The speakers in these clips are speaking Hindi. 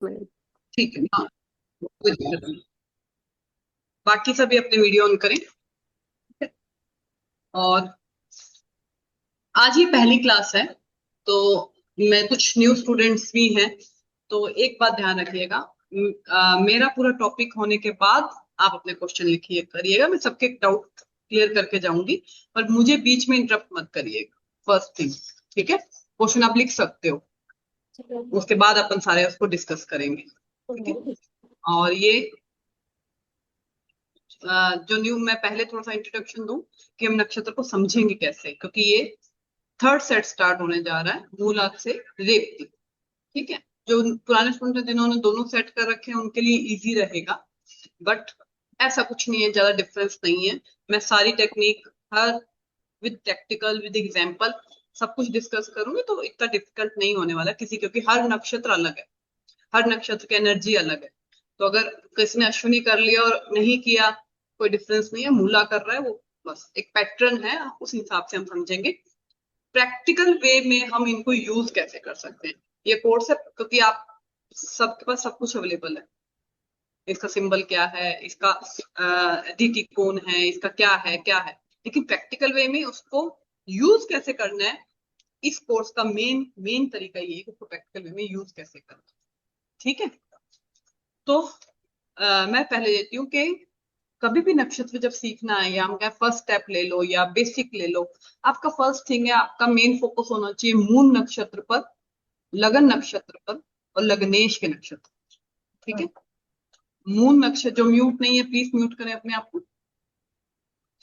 ठीक है। हाँ, कोई दिक्कत नहीं। बाकी सभी अपने वीडियो ऑन करें। और आज ही पहली क्लास है, तो मैं कुछ न्यू स्टूडेंट्स भी हैं, तो एक बात ध्यान रखिएगा। मेरा पूरा टॉपिक होने के बाद आप अपने क्वेश्चन लिखिए करिएगा, मैं सबके डाउट क्लियर करके जाऊंगी। पर मुझे बीच में इंटरप्ट मत करिएगा, फर्स्ट थिंग। ठीक है, क्वेश्चन आप लिख सकते हो, उसके बाद अपन सारे उसको डिस्कस करेंगे। ठीक है। और ये जो न्यू, मैं पहले थोड़ा सा इंट्रोडक्शन दूं कि हम नक्षत्र को समझेंगे कैसे, क्योंकि ये थर्ड सेट स्टार्ट होने जा रहा है, मूलात से रेवती। ठीक है। जो पुराने स्टूडेंट हैं जिन्होंने दोनों सेट कर रखे हैं उनके लिए इजी रहेगा, बट ऐसा कुछ नहीं है, ज्यादा डिफरेंस नहीं है। मैं सारी technique, her with practical with example सब कुछ डिस्कस करूंगी, तो इतना डिफिकल्ट नहीं होने वाला किसी, क्योंकि हर नक्षत्र अलग है, हर नक्षत्र की एनर्जी अलग है। तो अगर किसी ने अश्विनी कर लिया और नहीं किया, कोई डिफरेंस नहीं है, मूला कर रहा है वो, बस एक पैटर्न है, उस हिसाब से हम समझेंगे। प्रैक्टिकल वे में हम इनको यूज कैसे कर सकते हैं, ये कोर्स है, क्योंकि आप सबके पास सब कुछ अवेलेबल है। इसका सिंबल क्या है, इसका अदिति कौन है, इसका क्या है क्या है, लेकिन प्रैक्टिकल वे में उसको यूज कैसे करना है, इस कोर्स का मेन मेन तरीका ये है कि उसको प्रैक्टिकल वे में यूज कैसे करना है। ठीक है। तो मैं पहले देती हूँ कि कभी भी नक्षत्र जब सीखना है, या हम क्या फर्स्ट स्टेप ले लो या बेसिक ले लो, आपका फर्स्ट थिंग है, आपका मेन फोकस होना चाहिए मून नक्षत्र पर, लगन नक्षत्र पर, और लग्नेश के नक्षत्र। ठीक है। मून नक्षत्र, जो म्यूट नहीं है प्लीज म्यूट करें अपने आप को।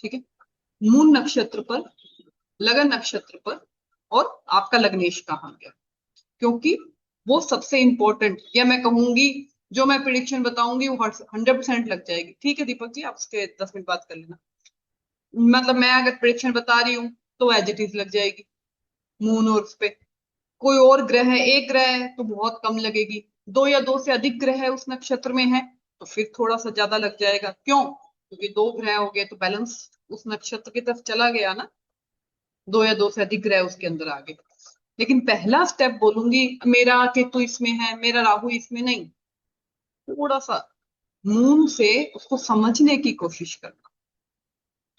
ठीक है। मून नक्षत्र पर, लगन नक्षत्र पर, और आपका लग्नेश कहाँ गया, क्योंकि वो सबसे इंपॉर्टेंट, या मैं कहूंगी जो मैं प्रिडिक्शन बताऊंगी वो 100% लग जाएगी। ठीक है दीपक जी, आप उसके 10 मिनट बात कर लेना। मतलब मैं अगर प्रिडिक्शन बता रही हूँ तो एज इट इज लग जाएगी मून, और उस पे कोई और ग्रह है, एक ग्रह है तो बहुत कम लगेगी, दो या दो से अधिक ग्रह है उस नक्षत्र में है तो फिर थोड़ा सा ज्यादा लग जाएगा। क्यों? क्योंकि दो ग्रह हो गए तो बैलेंस उस नक्षत्र की तरफ चला गया ना, दो या दो से अधिक ग्रह उसके अंदर आ गए। लेकिन पहला स्टेप बोलूंगी, मेरा केतु इसमें है, मेरा राहु इसमें नहीं, थोड़ा सा मून से उसको समझने की कोशिश करना।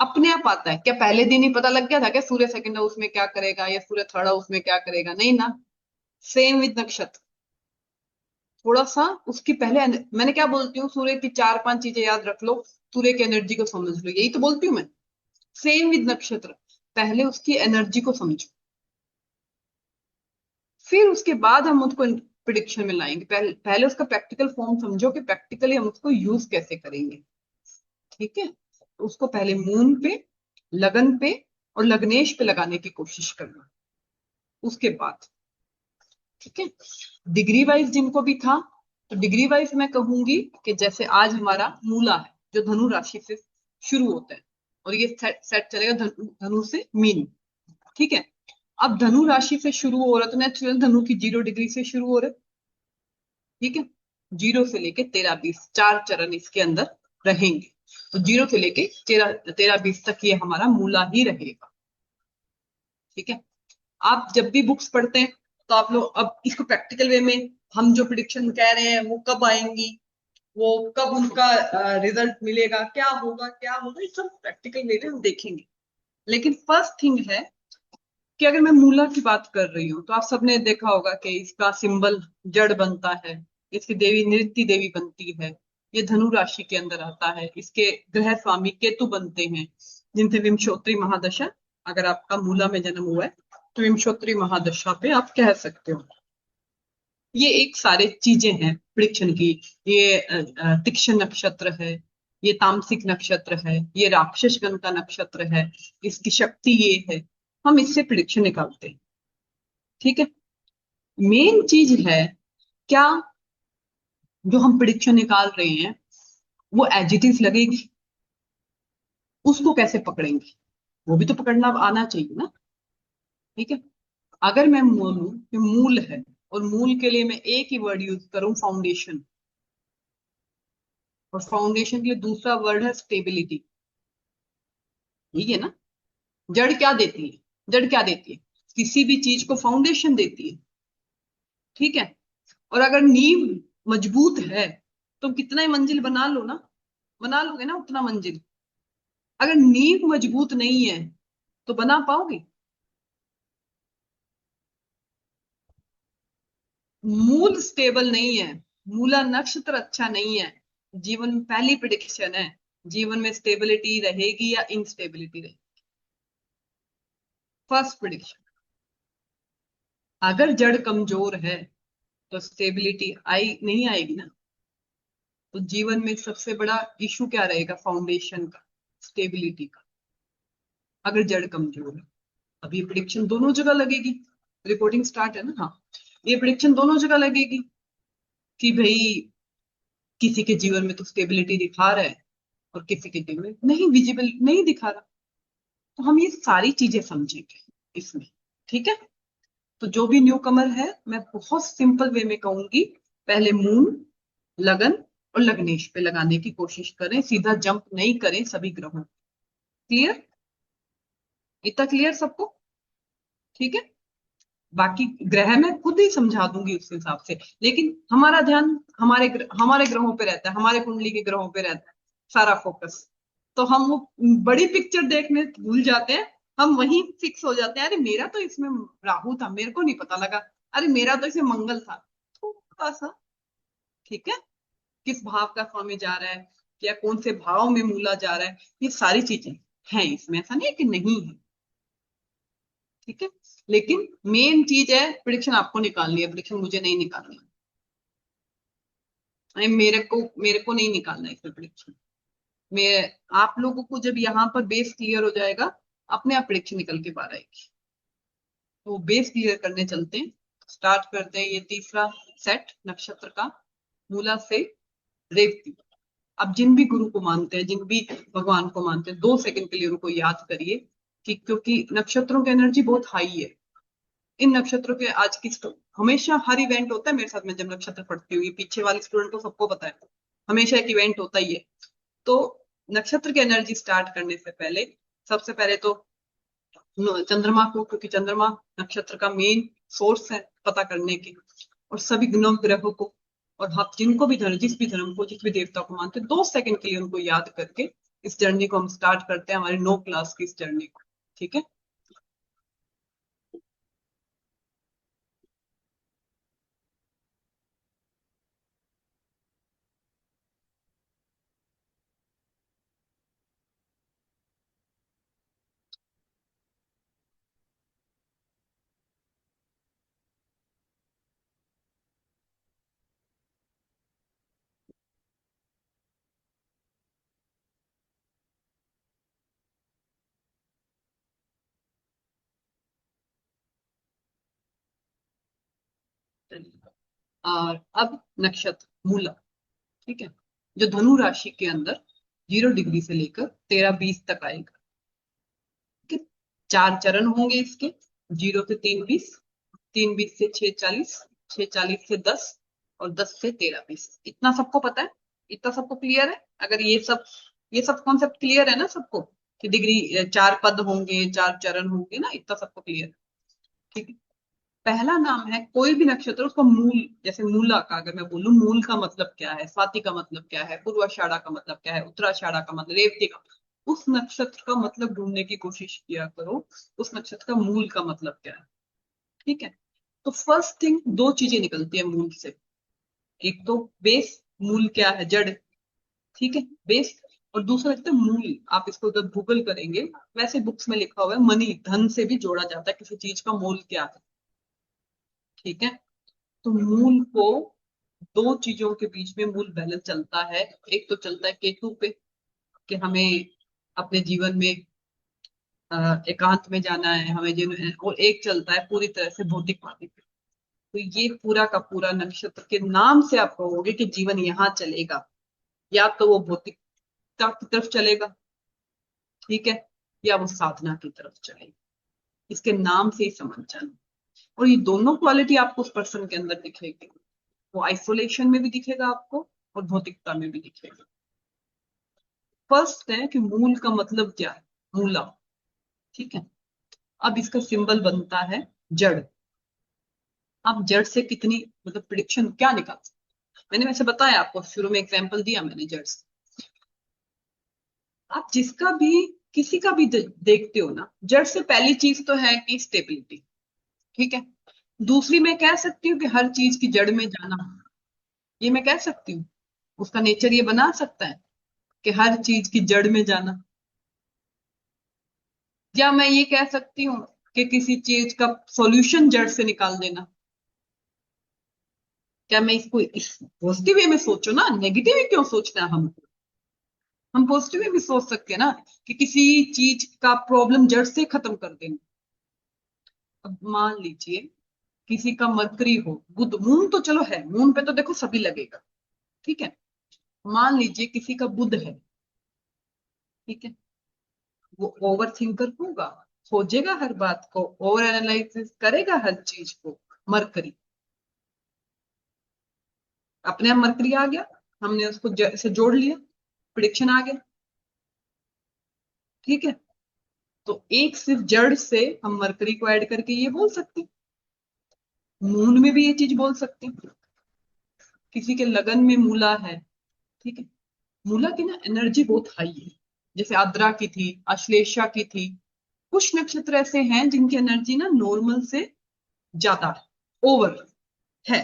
अपने आप आता है क्या? पहले दिन ही पता लग गया था क्या सूर्य सेकंड हाउस में क्या करेगा या सूर्य थर्ड हाउस में क्या करेगा? नहीं ना। सेम विद नक्षत्र, थोड़ा सा उसकी पहले मैंने क्या बोलती हूँ, सूर्य की चार पांच चीजें याद रख लो, सूर्य की एनर्जी को समझ लो, यही तो बोलती हूँ मैं। सेम विद नक्षत्र, पहले उसकी एनर्जी को समझो, फिर उसके बाद हम उसको प्रिडिक्शन में लाएंगे। पहले उसका प्रैक्टिकल फॉर्म समझो कि प्रैक्टिकली हम उसको यूज कैसे करेंगे। ठीक है। तो उसको पहले मून पे, लगन पे, और लग्नेश पे लगाने की कोशिश करना, उसके बाद। ठीक है। डिग्री वाइज जिनको भी था, तो डिग्री वाइज मैं कहूंगी कि जैसे आज हमारा मूला है जो धनु राशि से शुरू होता है, और ये सेट सेट चलेगा धनु से मीन। ठीक है। अब धनु राशि से शुरू हो रहा है तो नेचुरल धनु की 0 डिग्री से शुरू हो रहा है। ठीक है। 0 से लेके 13-20 चार चरण इसके अंदर रहेंगे, तो 0 से लेके 13-20 तक ये हमारा मूला ही रहेगा। ठीक है। आप जब भी बुक्स पढ़ते हैं तो आप लोग अब इसको प्रैक्टिकल वे में, हम जो प्रिडिक्शन कह रहे हैं वो कब आएंगी, वो कब उनका रिजल्ट मिलेगा, क्या होगा, ये सब प्रैक्टिकल वे में हम देखेंगे। लेकिन फर्स्ट थिंग है कि अगर मैं मूला की बात कर रही हूँ, तो आप सबने देखा होगा कि इसका सिंबल जड़ बनता है, इसकी देवी नृत्य देवी बनती है, ये धनु राशि के अंदर आता है, इसके ग्रह स्वामी केतु बनते हैं, जिनसे विंशोत्तरी महादशा, अगर आपका मूला में जन्म हुआ है तो विंशोत्तरी महादशा पे आप कह सकते हो। ये एक सारे चीजें हैं प्रिडिक्शन की। ये तीक्ष्ण नक्षत्र है, ये तामसिक नक्षत्र है, ये राक्षस गण का नक्षत्र है, इसकी शक्ति ये है, हम इससे प्रिडिक्शन निकालते हैं। ठीक है। मेन चीज है क्या, जो हम प्रिडिक्शन निकाल रहे हैं वो एज इट इज लगेगी, उसको कैसे पकड़ेंगे, वो भी तो पकड़ना आना चाहिए ना। ठीक है। अगर मैं बोलूं कि मूल है, और मूल के लिए मैं एक ही वर्ड यूज करूं, फाउंडेशन, और फाउंडेशन के लिए दूसरा वर्ड है स्टेबिलिटी, ठीक है ना। जड़ क्या देती है? जड़ क्या देती है? किसी भी चीज को फाउंडेशन देती है। ठीक है। और अगर नींव मजबूत है, तुम कितना ही मंजिल बना लो ना, बना लोगे ना उतना मंजिल। अगर नींव मजबूत नहीं है तो बना पाओगे? मूल स्टेबल नहीं है, मूला नक्षत्र अच्छा नहीं है, जीवन में पहली प्रिडिक्शन है, जीवन में स्टेबिलिटी रहेगी या इनस्टेबिलिटी रहेगी। फर्स्ट प्रिडिक्शन, अगर जड़ कमजोर है तो स्टेबिलिटी आई नहीं आएगी ना। तो जीवन में सबसे बड़ा इशू क्या रहेगा? फाउंडेशन का, स्टेबिलिटी का, अगर जड़ कमजोर है। अब ये प्रिडिक्शन दोनों जगह लगेगी, रिपोर्टिंग स्टार्ट है ना, हाँ, ये प्रिडिक्शन दोनों जगह लगेगी कि भाई किसी के जीवन में तो स्टेबिलिटी दिखा रहा है और किसी के जीवन में नहीं, विजिबल नहीं दिखा रहा। तो हम ये सारी चीजें समझेंगे इसमें, ठीक है। तो जो भी न्यू कमर है, मैं बहुत सिंपल वे में कहूंगी, पहले मून, लगन और लग्नेश पे लगाने की कोशिश करें, सीधा जंप नहीं करें सभी ग्रहों। क्लियर? इतना क्लियर सबको? ठीक है। बाकी ग्रह मैं खुद ही समझा दूंगी उस हिसाब से, लेकिन हमारा ध्यान हमारे ग्रहों पे रहता है, हमारे कुंडली के ग्रहों पे रहता है सारा फोकस। तो हम वो बड़ी पिक्चर देखने भूल जाते हैं, हम वहीं फिक्स हो जाते हैं, अरे मेरा तो इसमें राहु था, मेरे को नहीं पता लगा, अरे मेरा तो इसमें मंगल था, थोड़ा सा। ठीक है, किस भाव का स्वामी जा रहा है या कौन से भाव में मूला जा रहा है, ये सारी चीजें हैं इसमें, ऐसा नहीं है कि नहीं है। ठीक है, लेकिन मेन चीज है प्रिडिक्शन आपको निकालनी है, प्रिडिक्शन मुझे नहीं निकालनी है। मेरे को नहीं निकालना है इसमें प्रिडिक्शन। मैं आप लोगों को जब यहाँ पर बेस क्लियर हो जाएगा, अपने आप प्रिडिक्शन निकल के बाहर आएगी। तो बेस क्लियर करने चलते हैं, स्टार्ट करते हैं ये तीसरा सेट नक्षत्र का, मूला से रेवती। अब जिन भी गुरु को मानते हैं, जिन भी भगवान को मानते हैं, 2 सेकंड के लिए उनको याद करिए कि क्योंकि नक्षत्रों की एनर्जी बहुत हाई है। इन नक्षत्रों के आज की हमेशा हर इवेंट होता है मेरे साथ में, जब नक्षत्र पढ़ती हुई पीछे वाले स्टूडेंट को सबको पता है, हमेशा एक इवेंट होता ही है। तो नक्षत्र की एनर्जी स्टार्ट करने से पहले सबसे पहले तो चंद्रमा को, क्योंकि चंद्रमा नक्षत्र का मेन सोर्स है पता करने की, और सभी नव ग्रहों को, और आप जिनको भी धर्म, जिस भी धर्म को, जिस भी देवता को मानते हैं, 2 सेकंड के लिए उनको याद करके इस जर्नी को हम स्टार्ट करते हैं, हमारी 9 क्लास की इस जर्नी को। ठीक है। और अब नक्षत्र मूला, ठीक है, जो धनु राशि के अंदर 0 डिग्री से लेकर 13-20 तक आएगा। ठीक है, 4 चरण होंगे इसके, 0 से 3-20, 3-20 से 6-40, 6-40 से 10, और 10 से 13-20। इतना सबको पता है? इतना सबको क्लियर है? अगर ये सब कॉन्सेप्ट क्लियर है ना सबको, कि डिग्री 4 पद होंगे, 4 चरण होंगे ना, इतना सबको क्लियर है। ठीक है। पहला नाम है कोई भी नक्षत्र, उसका मूल, जैसे मूला का अगर मैं बोलूं, मूल का मतलब क्या है, स्वाति का मतलब क्या है, पूर्वाषाढ़ा का मतलब क्या है, उत्तराषाढ़ा का मतलब, रेवती का, उस नक्षत्र का मतलब ढूंढने की कोशिश किया करो, उस नक्षत्र का मूल का मतलब क्या है। ठीक है। तो फर्स्ट थिंग, 2 चीजें निकलती है मूल से, एक तो बेस, मूल क्या है, जड़। ठीक है, बेस। और दूसरा लगता है मूल, आप इसको जब गूगल करेंगे, वैसे बुक्स में लिखा हुआ है, मनी, धन से भी जोड़ा जाता है किसी चीज का मूल क्या है। ठीक है। तो मूल को, 2 चीजों के बीच में मूल बैलेंस चलता है। एक तो चलता है केतु पे, कि हमें अपने जीवन में एकांत में जाना है, हमें जिन, और एक चलता है पूरी तरह से भौतिकवादी पे। तो ये पूरा का पूरा नक्षत्र के नाम से आप कहोगे कि जीवन यहाँ चलेगा, या तो वो भौतिकता की तरफ चलेगा, ठीक है, या वो साधना की तरफ चलेगा। इसके नाम से ही समझ जाना। और ये दोनों क्वालिटी आपको उस पर्सन के अंदर दिखेगी, वो आइसोलेशन में भी दिखेगा आपको और भौतिकता में भी दिखेगा। फर्स्ट है कि मूल का मतलब क्या है, मूला। ठीक है। अब इसका सिंबल बनता है जड़। अब जड़ से कितनी, मतलब प्रिडिक्शन क्या निकाल सकते मैंने वैसे बताया आपको, शुरू में एग्जाम्पल दिया मैंने जड़ से। आप जिसका भी किसी का भी देखते हो ना, जड़ से पहली चीज तो है कि स्टेबिलिटी, ठीक है। दूसरी मैं कह सकती हूँ कि हर चीज की जड़ में जाना, ये मैं कह सकती हूँ, उसका नेचर ये बना सकता है कि हर चीज की जड़ में जाना। या मैं ये कह सकती हूँ कि किसी चीज का सॉल्यूशन जड़ से निकाल देना। क्या मैं इसको इस पॉजिटिव वे में सोचो ना, नेगेटिव क्यों सोचना है हमको? हम पॉजिटिव वे में सोच सकते हैं ना, कि किसी चीज का प्रॉब्लम जड़ से खत्म कर देना। अब मान लीजिए किसी का मरकरी हो, बुध, मून तो चलो है, मून पे तो देखो सभी लगेगा, ठीक है। मान लीजिए किसी का बुध है, ठीक है, वो ओवर थिंकर होगा, खोजेगा हर बात को, ओवर एनालिसिस करेगा हर चीज को। मरकरी, अपने आप मरकरी आ गया, हमने उसको से जोड़ लिया, प्रिडिक्शन आ गया, ठीक है। तो एक सिर्फ जड़ से हम मरकरी को ऐड करके ये बोल सकते हैं। मून में भी ये चीज बोल सकते हैं। किसी के लगन में मूला है, ठीक है, मूला की ना एनर्जी बहुत हाई है, जैसे आद्रा की थी, अश्लेषा की थी। कुछ नक्षत्र ऐसे हैं जिनकी एनर्जी ना नॉर्मल से ज्यादा है, ओवर है।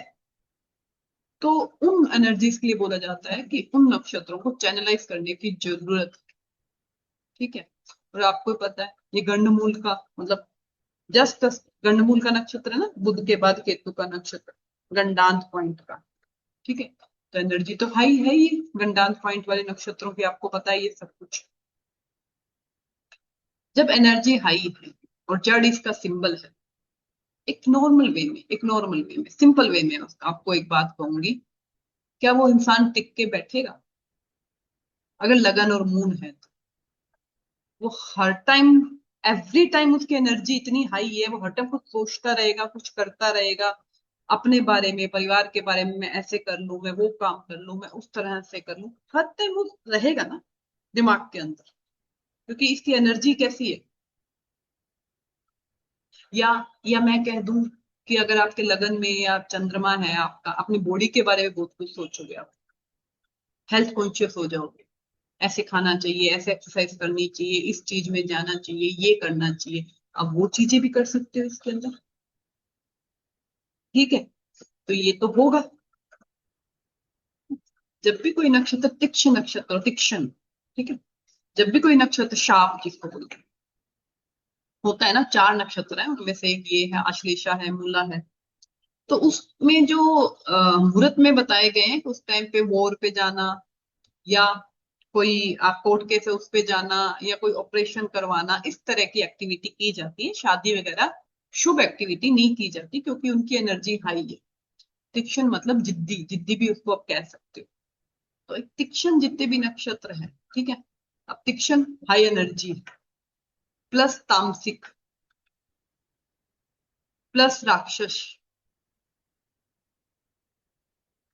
तो उन एनर्जीज के लिए बोला जाता है कि उन नक्षत्रों को चैनलाइज करने की जरूरत है, ठीक है। और आपको पता है ये गंडमूल का मतलब जस्ट गंडमूल का नक्षत्र है ना, बुध के बाद केतु का नक्षत्र, गंडांत पॉइंट का, ठीक है। तो एनर्जी तो हाई है ये गंडांत पॉइंट वाले नक्षत्रों की, आपको पता है ये सब कुछ। जब एनर्जी हाई है और जड़ इसका सिंबल है, एक नॉर्मल वे में, एक नॉर्मल वे में, सिंपल वे में आपको एक बात कहूंगी, क्या वो इंसान टिक के बैठेगा? अगर लगन और मून है तो वो हर टाइम, एवरी टाइम उसकी एनर्जी इतनी हाई है, वो हर टाइम कुछ सोचता रहेगा, कुछ करता रहेगा अपने बारे में, परिवार के बारे में, मैं ऐसे कर लूं, मैं वो काम कर लूं, मैं उस तरह से कर लूं, हर टाइम वो रहेगा ना दिमाग के अंदर, क्योंकि इसकी एनर्जी कैसी है। या या मैं कह दूं कि अगर आपके लगन में या चंद्रमा है आपका, अपनी बॉडी के बारे में बहुत कुछ सोचोगे आप, हेल्थ कॉन्शियस हो जाओगे, ऐसे खाना चाहिए, ऐसे एक्सरसाइज करनी चाहिए, इस चीज में जाना चाहिए, ये करना चाहिए। अब वो चीजें भी कर सकते हो इसके अंदर, ठीक है। तो ये तो होगा। जब भी कोई नक्षत्र तीक्ष्ण नक्षत्र, तीक्ष्ण, ठीक है, जब भी कोई नक्षत्र, शाप जिसको बोलते हैं, होता है ना, 4 नक्षत्र है उनमें से एक ये है, आश्लेषा है, मूला है। तो उसमें जो मुहूर्त में बताए गए हैं, उस टाइम पे वॉर पे जाना, या कोई आप कोर्ट केस है उस पे जाना, या कोई ऑपरेशन करवाना, इस तरह की एक्टिविटी की जाती है। शादी वगैरह शुभ एक्टिविटी नहीं की जाती, क्योंकि उनकी एनर्जी हाई है। तीक्ष्ण मतलब जिद्दी, जिद्दी भी उसको आप कह सकते हो। तो एक तीक्ष्ण जितने भी नक्षत्र है, ठीक है। अब तीक्ष्ण हाई एनर्जी प्लस तामसिक प्लस राक्षस।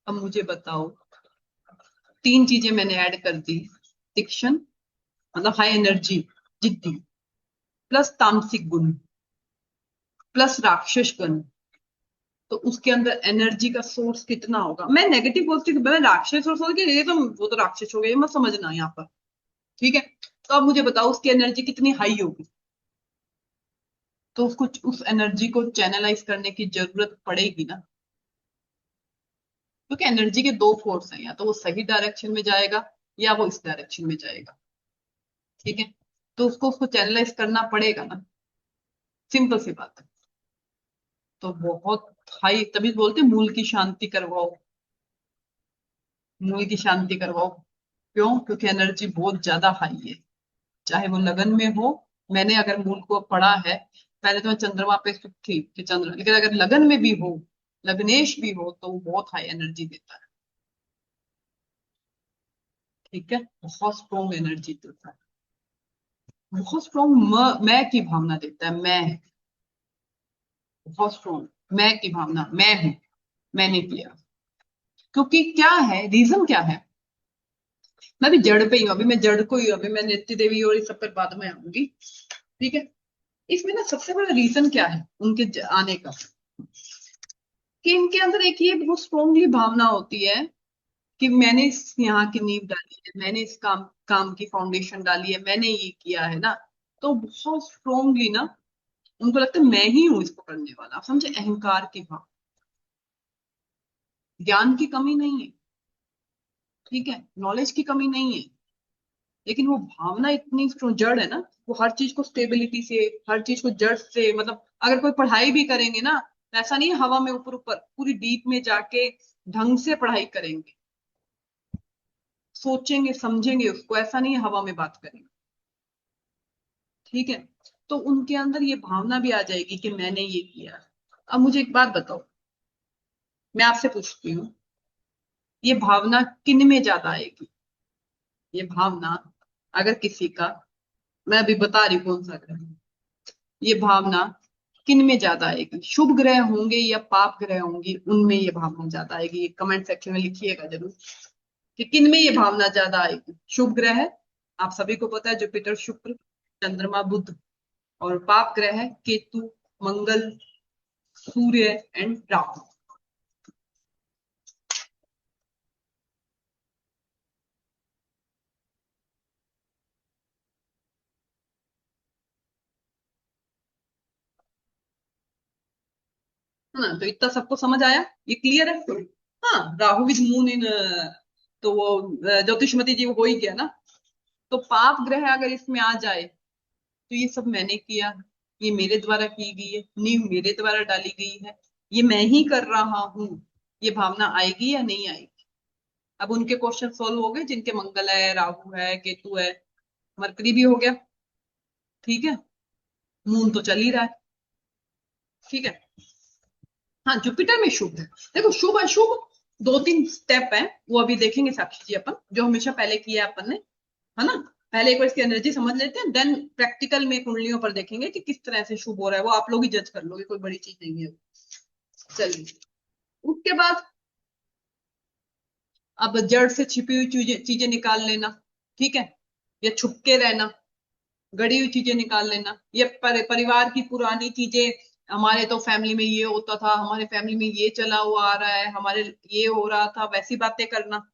अब मुझे बताओ, 3 चीजें मैंने ऐड कर दी, तीक्ष्ण मतलब हाई एनर्जी, जिद्दी, प्लस तामसिक गुण, प्लस राक्षस गुण। तो उसके अंदर एनर्जी का सोर्स कितना होगा? मैं नेगेटिव बोलती हूँ, मैं राक्षस और सोच के ये तो वो तो राक्षस हो गया, ये मत समझना यहाँ पर, ठीक है। तो अब मुझे बताओ उसकी एनर्जी कितनी हाई होगी, तो उसको उस एनर्जी को चैनलाइज करने की जरूरत पड़ेगी ना, क्योंकि एनर्जी के 2 फोर्स हैं, या तो वो सही डायरेक्शन में जाएगा या वो इस डायरेक्शन में जाएगा, ठीक है। तो उसको उसको चैनलाइज करना पड़ेगा ना, सिंपल सी बात है। तो बहुत हाई, तभी बोलते हैं मूल की शांति करवाओ, मूल की शांति करवाओ। क्यों? क्योंकि एनर्जी बहुत ज्यादा हाई है, चाहे वो लगन में हो। मैंने अगर मूल को पढ़ा है, पहले तो मैं चंद्रमा पे फिट थी कि चंद्र, लेकिन अगर लगन में भी हो, लग्नेश भी हो, तो वो बहुत हाई एनर्जी देता है, ठीक है। बहुत स्ट्रॉन्ग एनर्जी देता है, बहुत स्ट्रॉन्ग मैं की भावना देता है, मैं, बहुत स्ट्रॉन्ग मैं की भावना, मैं हूं, मैंने किया। क्योंकि क्या है, रीजन क्या है, मैं भी जड़ पे ही हूँ, अभी मैं जड़ को ही हूँ, अभी मैं नित्य देवी और इस सब पर बाद में आऊंगी, ठीक है। इसमें ना सबसे बड़ा रीजन क्या है उनके आने का, कि इनके अंदर एक ये बहुत स्ट्रोंगली भावना होती है कि मैंने इस यहाँ की नींव डाली है, मैंने इस काम काम की फाउंडेशन डाली है, मैंने ये किया है ना, तो बहुत स्ट्रोंगली ना उनको लगता है मैं ही हूं इसको करने वाला। आप समझे, अहंकार की भाव। ज्ञान की कमी नहीं है, ठीक है, नॉलेज की कमी नहीं है, लेकिन वो भावना इतनी जड़ है ना, वो हर चीज को स्टेबिलिटी से, हर चीज को जड़ से, मतलब अगर कोई पढ़ाई भी करेंगे ना, तो ऐसा नहीं है हवा में ऊपर ऊपर, पूरी डीप में जाके ढंग से पढ़ाई करेंगे, सोचेंगे समझेंगे उसको, ऐसा नहीं है हवा में बात करेंगे, ठीक है। तो उनके अंदर ये भावना भी आ जाएगी कि मैंने ये किया। अब मुझे एक बात बताओ, मैं आपसे पूछती हूँ, ये भावना किन में ज्यादा आएगी? ये भावना अगर किसी का, मैं अभी बता रही हूँ कौन सा ग्रह है, ये भावना किन में ज्यादा आएगी? शुभ ग्रह होंगे या पाप ग्रह होंगी, उनमें ये भावना ज्यादा आएगी? ये कमेंट सेक्शन में लिखिएगा जरूर कि किन में ये भावना ज्यादा आएगी। शुभ ग्रह है, आप सभी को पता है, जुपिटर, शुक्र, चंद्रमा, बुध। और पाप ग्रह है केतु, मंगल, सूर्य एंड राहु। है ना? तो इतना सबको समझ आया, ये क्लियर है। हाँ, राहु विद मून इन, तो वो ज्योतिषमती जी वो हो ही गया ना। तो पाप ग्रह अगर इसमें आ जाए, तो ये सब मैंने किया, ये मेरे द्वारा की गई है, नींव मेरे द्वारा डाली गई है, ये मैं ही कर रहा हूं, ये भावना आएगी या नहीं आएगी? अब उनके क्वेश्चन सॉल्व हो गए जिनके मंगल है, राहु है, केतु है, मरकरी भी हो गया, ठीक है, मून तो चल ही रहा है, ठीक है। हाँ, जुपिटर में शुभ है। देखो, शुभ अशुभ दो तीन स्टेप है, वो अभी देखेंगे साक्षी जी अपन, जो हमेशा पहले किया है अपन ने, है ना। पहले एक बार इसकी एनर्जी समझ लेते हैं, देन प्रैक्टिकल में कुंडलियों पर देखेंगे कि किस तरह से शुभ हो रहा है, वो आप लोग ही जज कर लोगे, कोई बड़ी चीज नहीं है। चलिए, उसके बाद अब जड़ से छिपी हुई चीजें चीजें निकाल लेना, ठीक है, या छुप के रहना, गड़ी हुई चीजें निकाल लेना, ये परिवार की पुरानी चीजें, हमारे तो फैमिली में ये होता था, हमारे फैमिली में ये चला हुआ आ रहा है, हमारे ये हो रहा था, वैसी बातें करना,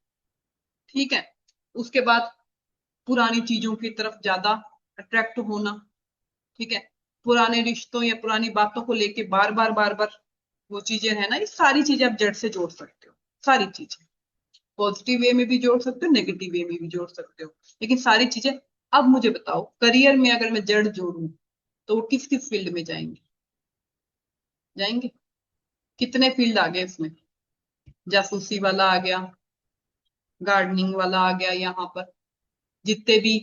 ठीक है। उसके बाद पुरानी चीजों की तरफ ज्यादा अट्रैक्ट होना, ठीक है, पुराने रिश्तों या पुरानी बातों को लेके बार बार वो चीजें है ना, ये सारी चीजें आप जड़ से जोड़ सकते हो, सारी चीजें, पॉजिटिव वे में भी जोड़ सकते हो, नेगेटिव वे में भी जोड़ सकते हो, लेकिन सारी चीजें। अब मुझे बताओ, करियर में अगर मैं जड़ जोड़ूं, तो वो किस किस फील्ड में जाएंगे? जाएंगे, कितने फील्ड आ गए इसमें? जासूसी वाला आ गया, गार्डनिंग वाला आ गया, यहाँ पर जितने भी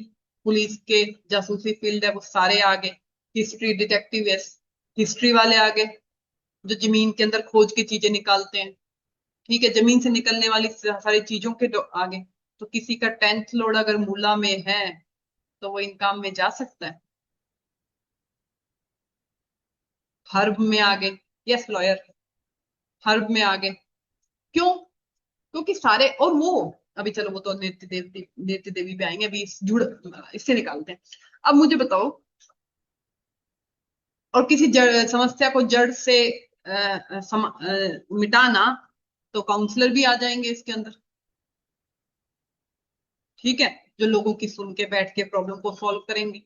पुलिस के जासूसी फील्ड है वो सारे आ गए, हिस्ट्री डिटेक्टिव, हिस्ट्री वाले आ गए, जो जमीन के अंदर खोज की चीजें निकालते हैं, ठीक है, जमीन से निकलने वाली सारी चीजों के आगे। तो किसी का 10th लॉर्ड अगर मूला में है, तो वो इन काम में जा सकता है। हर्ब में आ गए, यस लॉयर, हर्ब में आ गए, क्यों? क्योंकि सारे, और वो, अभी चलो वो तो नृत्य देवी पे आएंगे, अभी जुड़, इससे निकालते हैं। अब मुझे बताओ, और किसी जड़ समस्या को जड़ से मिटाना, तो काउंसलर भी आ जाएंगे इसके अंदर, ठीक है, जो लोगों की सुन के बैठ के प्रॉब्लम को सॉल्व करेंगे।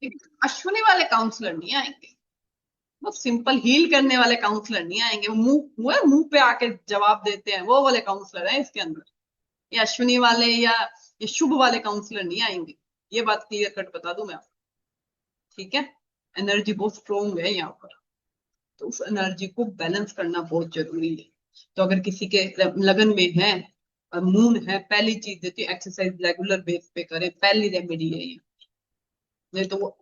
लेकिन अश्विनी वाले काउंसलर नहीं आएंगे, वो सिंपल हील करने वाले काउंसलर नहीं आएंगे, वो मुंह पे आके जवाब देते हैं, वो वाले काउंसलर हैं इसके अंदर। ये अश्विनी वाले या ये शुभ वाले काउंसलर नहीं आएंगे, ये बात क्लियर कट बता दूं मैं आपको, ठीक है। एनर्जी बहुत स्ट्रोंग है यहाँ पर, तो उस एनर्जी को बैलेंस करना बहुत जरूरी है। तो अगर किसी के लगन में है और मून है, पहली चीज देती है एक्सरसाइज रेगुलर बेस पे करे, पहली रेमेडी है ये। नहीं तो वो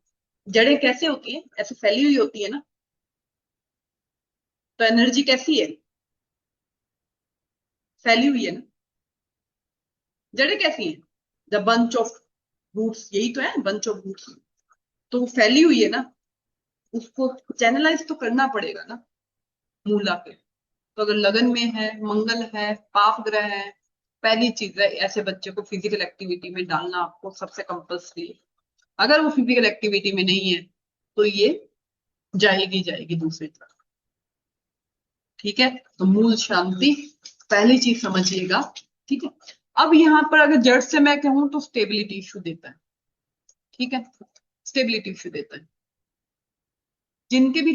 जड़ें कैसे होती है, ऐसे फैली हुई होती है ना, तो एनर्जी कैसी है? फैली हुई है ना। जड़ें कैसी है? द बंच ऑफ रूट्स, यही तो है, बंच ऑफ रूट्स। तो वो फैली हुई है ना, उसको चैनलाइज तो करना पड़ेगा ना, मूला पे। तो अगर लगन में है, मंगल है, पाप ग्रह है, पहली चीज है ऐसे बच्चे को फिजिकल एक्टिविटी में डालना आपको सबसे कंपल्सरी है। अगर वो फिजिकल एक्टिविटी में नहीं है, तो ये जाएगी जाएगी दूसरी तरफ, ठीक है। तो मूल शांति पहली चीज समझिएगा, ठीक है। अब यहाँ पर अगर जड़ से मैं कहूं तो स्टेबिलिटी इशू देता है, ठीक है, स्टेबिलिटी इशू देता है। जिनके भी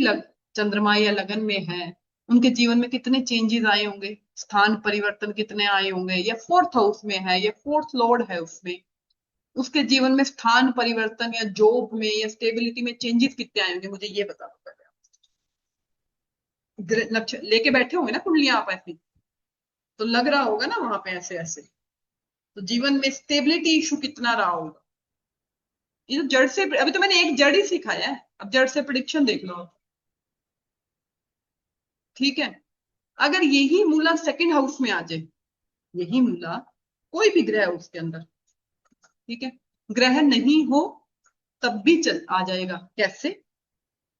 चंद्रमा या लगन में है, उनके जीवन में कितने चेंजेस आए होंगे, स्थान परिवर्तन कितने आए होंगे, या फोर्थ हाउस में है या फोर्थ लॉर्ड है उसमें, उसके जीवन में स्थान परिवर्तन या जॉब में या स्टेबिलिटी में चेंजेस कितने आए होंगे, मुझे ये बता दो पहले। लेके बैठे होंगे ना कुंडलियां आप ऐसी, तो लग रहा होगा ना वहां पे ऐसे ऐसे, तो जीवन में स्टेबिलिटी इशू कितना रहा होगा। ये तो जड़ से, अभी तो मैंने एक जड़ ही सिखाया है, अब जड़ से प्रिडिक्शन देख लो आप। ठीक है। अगर यही मूला सेकंड हाउस में आ जाए, यही मूला कोई भी ग्रह है उसके अंदर, ठीक है, ग्रह नहीं हो तब भी चल आ जाएगा। कैसे?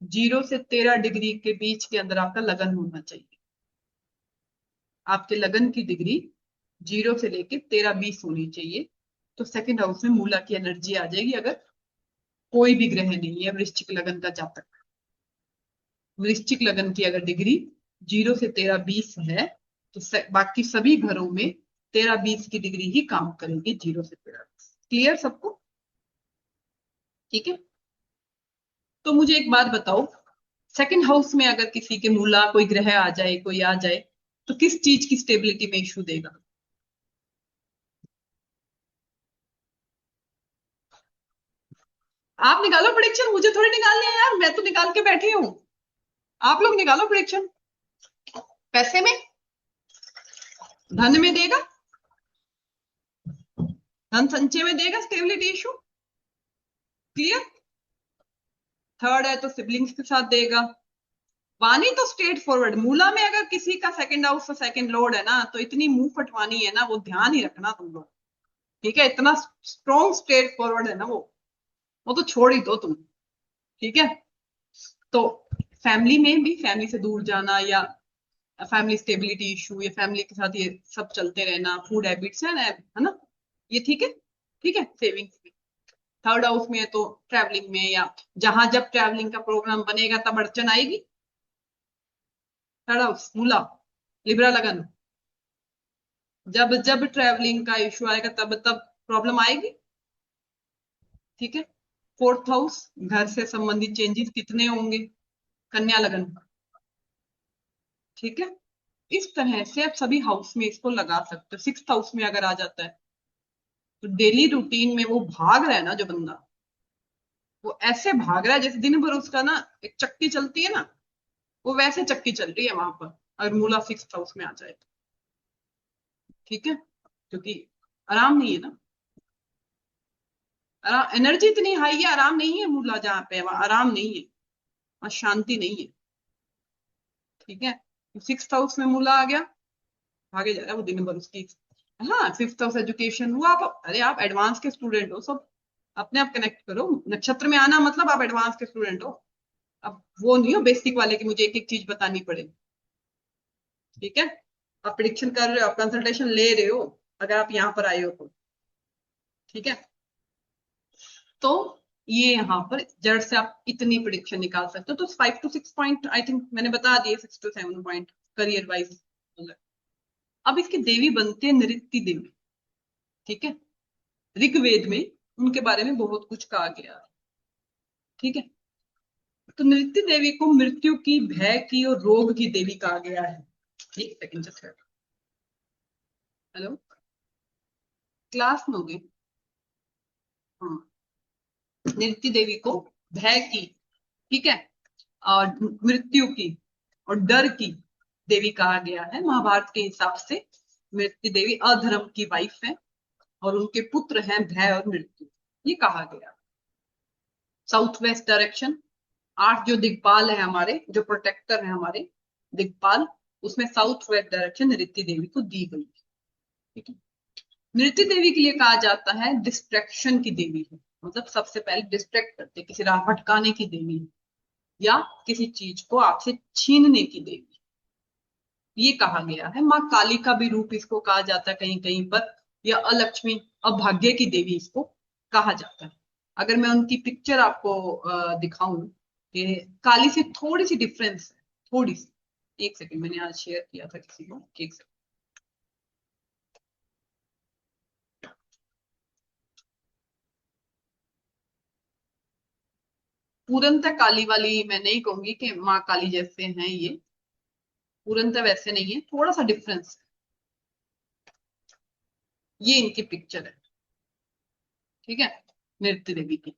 0 से 13 डिग्री के बीच के अंदर आपका लगन होना चाहिए। आपके लगन की डिग्री 0 से लेके 13-20 होनी चाहिए, तो सेकंड हाउस में मूला की एनर्जी आ जाएगी। अगर कोई भी ग्रह नहीं है वृश्चिक लगन का जातक, वृश्चिक लगन की अगर डिग्री 0 से 13-20 है, तो बाकी सभी घरों में 13-20 की डिग्री ही काम करेगी, 0 से 13-20। क्लियर सबको? ठीक है। तो मुझे एक बात बताओ, सेकंड हाउस में अगर किसी के मूला कोई ग्रह आ जाए, कोई आ जाए, तो किस चीज की स्टेबिलिटी में इशू देगा? आप निकालो प्रेडिक्शन, मुझे थोड़ी निकालनी है यार, मैं तो निकाल के बैठी हूं। आप लोग निकालो प्रेडिक्शन। पैसे में, धन में देगा, धन संचय में देगा स्टेबिलिटी इशू। क्लियर? थर्ड है तो सिबलिंग्स के साथ देगा। वाणी तो स्ट्रेट फॉरवर्ड, मूला में अगर किसी का सेकंड हाउस और सेकंड लॉर्ड है ना, तो इतनी मुंह फटवानी है ना, वो ध्यान ही रखना तुम लोग। ठीक है, इतना स्ट्रॉन्ग स्ट्रेट फॉरवर्ड है ना वो तो छोड़ ही दो तुम। ठीक है। तो फैमिली में भी, फैमिली से दूर जाना या फैमिली स्टेबिलिटी इशू या फैमिली के साथ ये सब चलते रहना, फूड हैबिट्स है ना, ये ठीक है। ठीक है, सेविंग्स में। थर्ड हाउस में है तो ट्रैवलिंग में, या जहां जब ट्रैवलिंग का प्रोग्राम बनेगा तब अड़चन आएगी। थर्ड हाउस मूला, लिब्रा लगन, जब जब ट्रैवलिंग का इशू आएगा तब तब प्रॉब्लम आएगी। ठीक है। फोर्थ हाउस, घर से संबंधित चेंजेस कितने होंगे, कन्या लगन। ठीक है। इस तरह से आप सभी हाउस में इसको लगा सकते हो। सिक्स्थ हाउस में अगर आ जाता है, तो डेली रूटीन में वो भाग रहा है ना जो बंदा, वो ऐसे भाग रहा है जैसे दिन भर उसका ना एक चक्की चलती है ना, वो वैसे चक्की चल रही है वहां पर, अगर मूला सिक्स्थ हाउस में आ जाए तो। ठीक है। क्योंकि आराम नहीं है ना, आराम, एनर्जी इतनी हाई है, आराम नहीं है मूला जहाँ पे, वहां आराम नहीं है, वहां शांति नहीं है। ठीक है। सिक्स्थ हाउस में मूला आ गया, भागे जा रहा है वो दिन भर उसकी। हाँ, फिफ्थ हाउस एजुकेशन हुआ। आप, अरे आप एडवांस के स्टूडेंट हो सब, अपने आप कनेक्ट करो। नक्षत्र में आना मतलब आप एडवांस के स्टूडेंट हो। अब वो नहीं हो बेसिक वाले की मुझे एक एक चीज बतानी पड़े। ठीक है। आप प्रिडिक्शन कर रहे हो, आप कंसल्टेशन ले रहे हो, अगर आप यहाँ पर आए हो तो। ठीक है। तो ये यहाँ पर जड़ से आप इतनी प्रिडिक्शन निकाल सकते हो। तो 5 to 6 पॉइंट आई थिंक मैंने बता दिए, 6 to 7 पॉइंट करियर वाइज। अब इसकी देवी बनती है नृत्य देवी। ठीक है। ऋग्वेद में उनके बारे में बहुत कुछ कहा गया है। ठीक है। तो नृत्य देवी को मृत्यु की, भय की और रोग की देवी कहा गया है। एक सेकंड जस्ट, हेलो, क्लास में हो गई। हाँ, नृत्य देवी को भय की, ठीक है, और मृत्यु की और डर की देवी कहा गया है। महाभारत के हिसाब से मृत्यु देवी अधर्म की वाइफ है और उनके पुत्र हैं भय और मृत्यु, ये कहा गया। साउथ वेस्ट डायरेक्शन, 8 जो दिग्पाल है हमारे, जो प्रोटेक्टर है हमारे दिग्पाल, उसमें साउथ वेस्ट डायरेक्शन नृत्य देवी को दी गई है। ठीक है। नृत्य देवी के लिए कहा जाता है डिस्ट्रैक्शन की देवी है, मतलब सबसे पहले डिस्ट्रैक्ट करते, किसी राह भटकाने की देवी है, या किसी चीज को आपसे छीनने की देवी, ये कहा गया है। माँ काली का भी रूप इसको कहा जाता है कहीं कहीं पर, या अलक्ष्मी, अभाग्य की देवी इसको कहा जाता है। अगर मैं उनकी पिक्चर आपको दिखाऊं, कि काली से थोड़ी सी डिफरेंस है, थोड़ी सी। एक सेकंड, मैंने आज शेयर किया था किसी को, एक सेकंड। पूर्णतः काली वाली मैं नहीं कहूंगी कि माँ काली जैसे हैं ये, पूर्णतः वैसे नहीं है, थोड़ा सा डिफरेंस। ये इनकी पिक्चर है, ठीक है, नृत्य देवी की।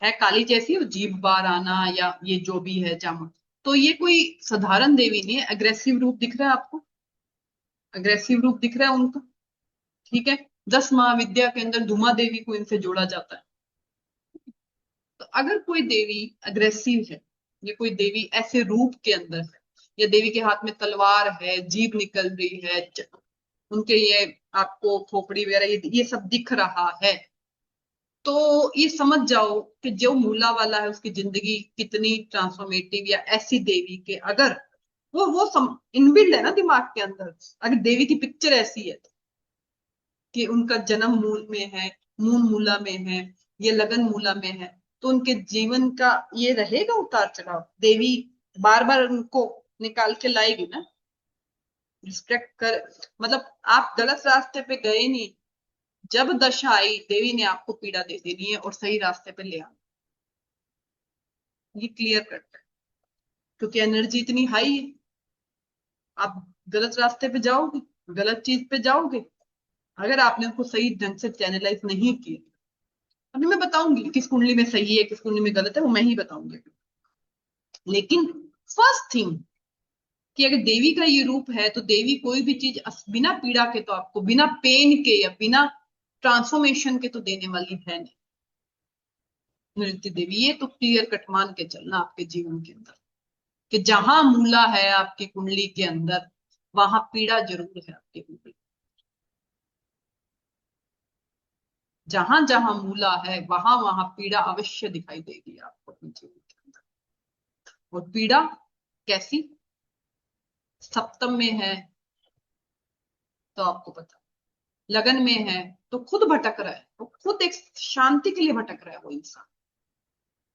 है काली जैसी और जीभ बार आना या ये जो भी है जामा। तो ये कोई साधारण देवी नहीं है। अग्रेसिव रूप दिख रहा है आपको, अग्रेसिव रूप दिख रहा है उनका, ठीक है। 10 महाविद्या के अंदर धुमा देवी को इनसे जोड़ा जाता है। तो अगर कोई देवी अग्रेसिव है, ये कोई देवी ऐसे रूप के अंदर है, या देवी के हाथ में तलवार है, जीभ निकल रही है, उनके ये आपको खोपड़ी वगैरह ये सब दिख रहा है, तो ये समझ जाओ कि जो मूला वाला है उसकी जिंदगी कितनी ट्रांसफॉर्मेटिव, या ऐसी देवी के अगर वो इनबिल्ड है ना दिमाग के अंदर, अगर देवी की पिक्चर ऐसी है कि उनका जन्म मूल में है, मूल मूला में है, ये लगन मूला में है, तो उनके जीवन का ये रहेगा उतार चढ़ाव। देवी बार बार उनको निकाल के लाएगी ना, डिस्ट्रैक्ट कर, मतलब आप गलत रास्ते पे गए नहीं, जब दशा आई देवी ने आपको पीड़ा दे देनी है और सही रास्ते पे ले आना। ये क्लियर कट है, क्योंकि एनर्जी इतनी हाई है, आप गलत रास्ते पे जाओगे, गलत चीज पे जाओगे, अगर आपने उसको सही ढंग से चैनलाइज नहीं किया। अभी मैं बताऊंगी किस कुंडली में सही है किस कुंडली में गलत है, वो मैं ही बताऊंगी। लेकिन फर्स्ट थिंग कि अगर देवी का ये रूप है, तो देवी कोई भी चीज बिना पीड़ा के तो आपको, बिना पेन के या बिना ट्रांसफॉर्मेशन के तो देने वाली है नहीं। नृत्य देवी ये तो क्लियर कट मान के चलना आपके जीवन के अंदर, कि जहां मूला है आपकी कुंडली के अंदर, वहां पीड़ा जरूर है आपकी कुंडली। जहां जहां मूला है वहां वहां पीड़ा अवश्य दिखाई देगी आपको अपने जीवन के अंदर। और पीड़ा कैसी, सप्तम में है तो आपको पता, लगन में है तो खुद भटक रहा है, वो खुद एक शांति के लिए भटक रहा है वो इंसान।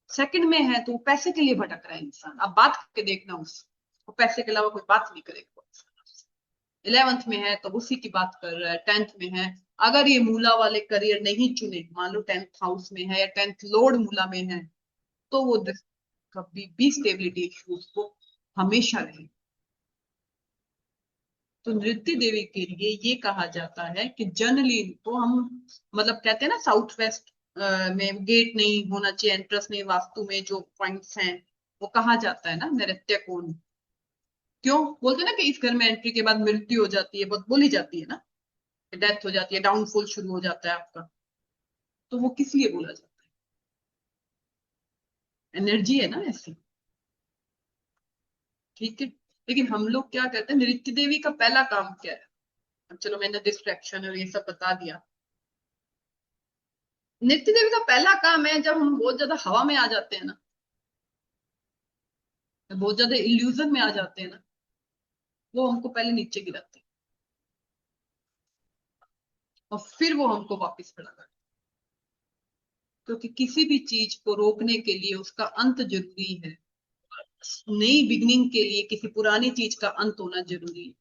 सेकंड में है तो वो पैसे के लिए भटक रहा है इंसान, अब बात करके देखना उससे, वो पैसे के अलावा कोई बात नहीं करेगा। 11th में है तो उसी की बात कर रहा है। 10th में है, अगर ये मूला वाले करियर नहीं चुने, मान लो 10th हाउस में है या 10th लॉर्ड मूला में है, तो वो कभी भी स्टेबिलिटी इश्यूज को हमेशा रहे। तो नृत्य देवी के लिए ये कहा जाता है कि जनरली इनको हम, मतलब कहते हैं ना साउथ वेस्ट में गेट नहीं होना चाहिए, एंट्रेंस में वास्तु में जो पॉइंट्स हैं, वो कहा जाता है ना नृत्य कोण। क्यों बोलते हैं ना कि इस घर में एंट्री के बाद मृत्यु हो जाती है, बहुत बोली जाती है ना, डेथ हो जाती है, डाउनफॉल शुरू हो जाता है आपका, तो वो किस लिए बोला जाता है, एनर्जी है ना ऐसी, ठीक है। लेकिन हम लोग क्या कहते हैं, नृत्य देवी का पहला काम क्या है। अब चलो मैंने डिस्ट्रैक्शन और ये सब बता दिया। नृत्य देवी का पहला काम है, जब हम बहुत ज्यादा हवा में आ जाते हैं ना, बहुत ज्यादा इल्यूजन में आ जाते हैं ना, वो हमको पहले नीचे गिराते हैं और फिर वो हमको वापस खड़ा करते हैं। क्योंकि किसी भी चीज को रोकने के लिए उसका अंत जरूरी है, नई बिगनिंग के लिए किसी पुरानी चीज का अंत होना जरूरी है।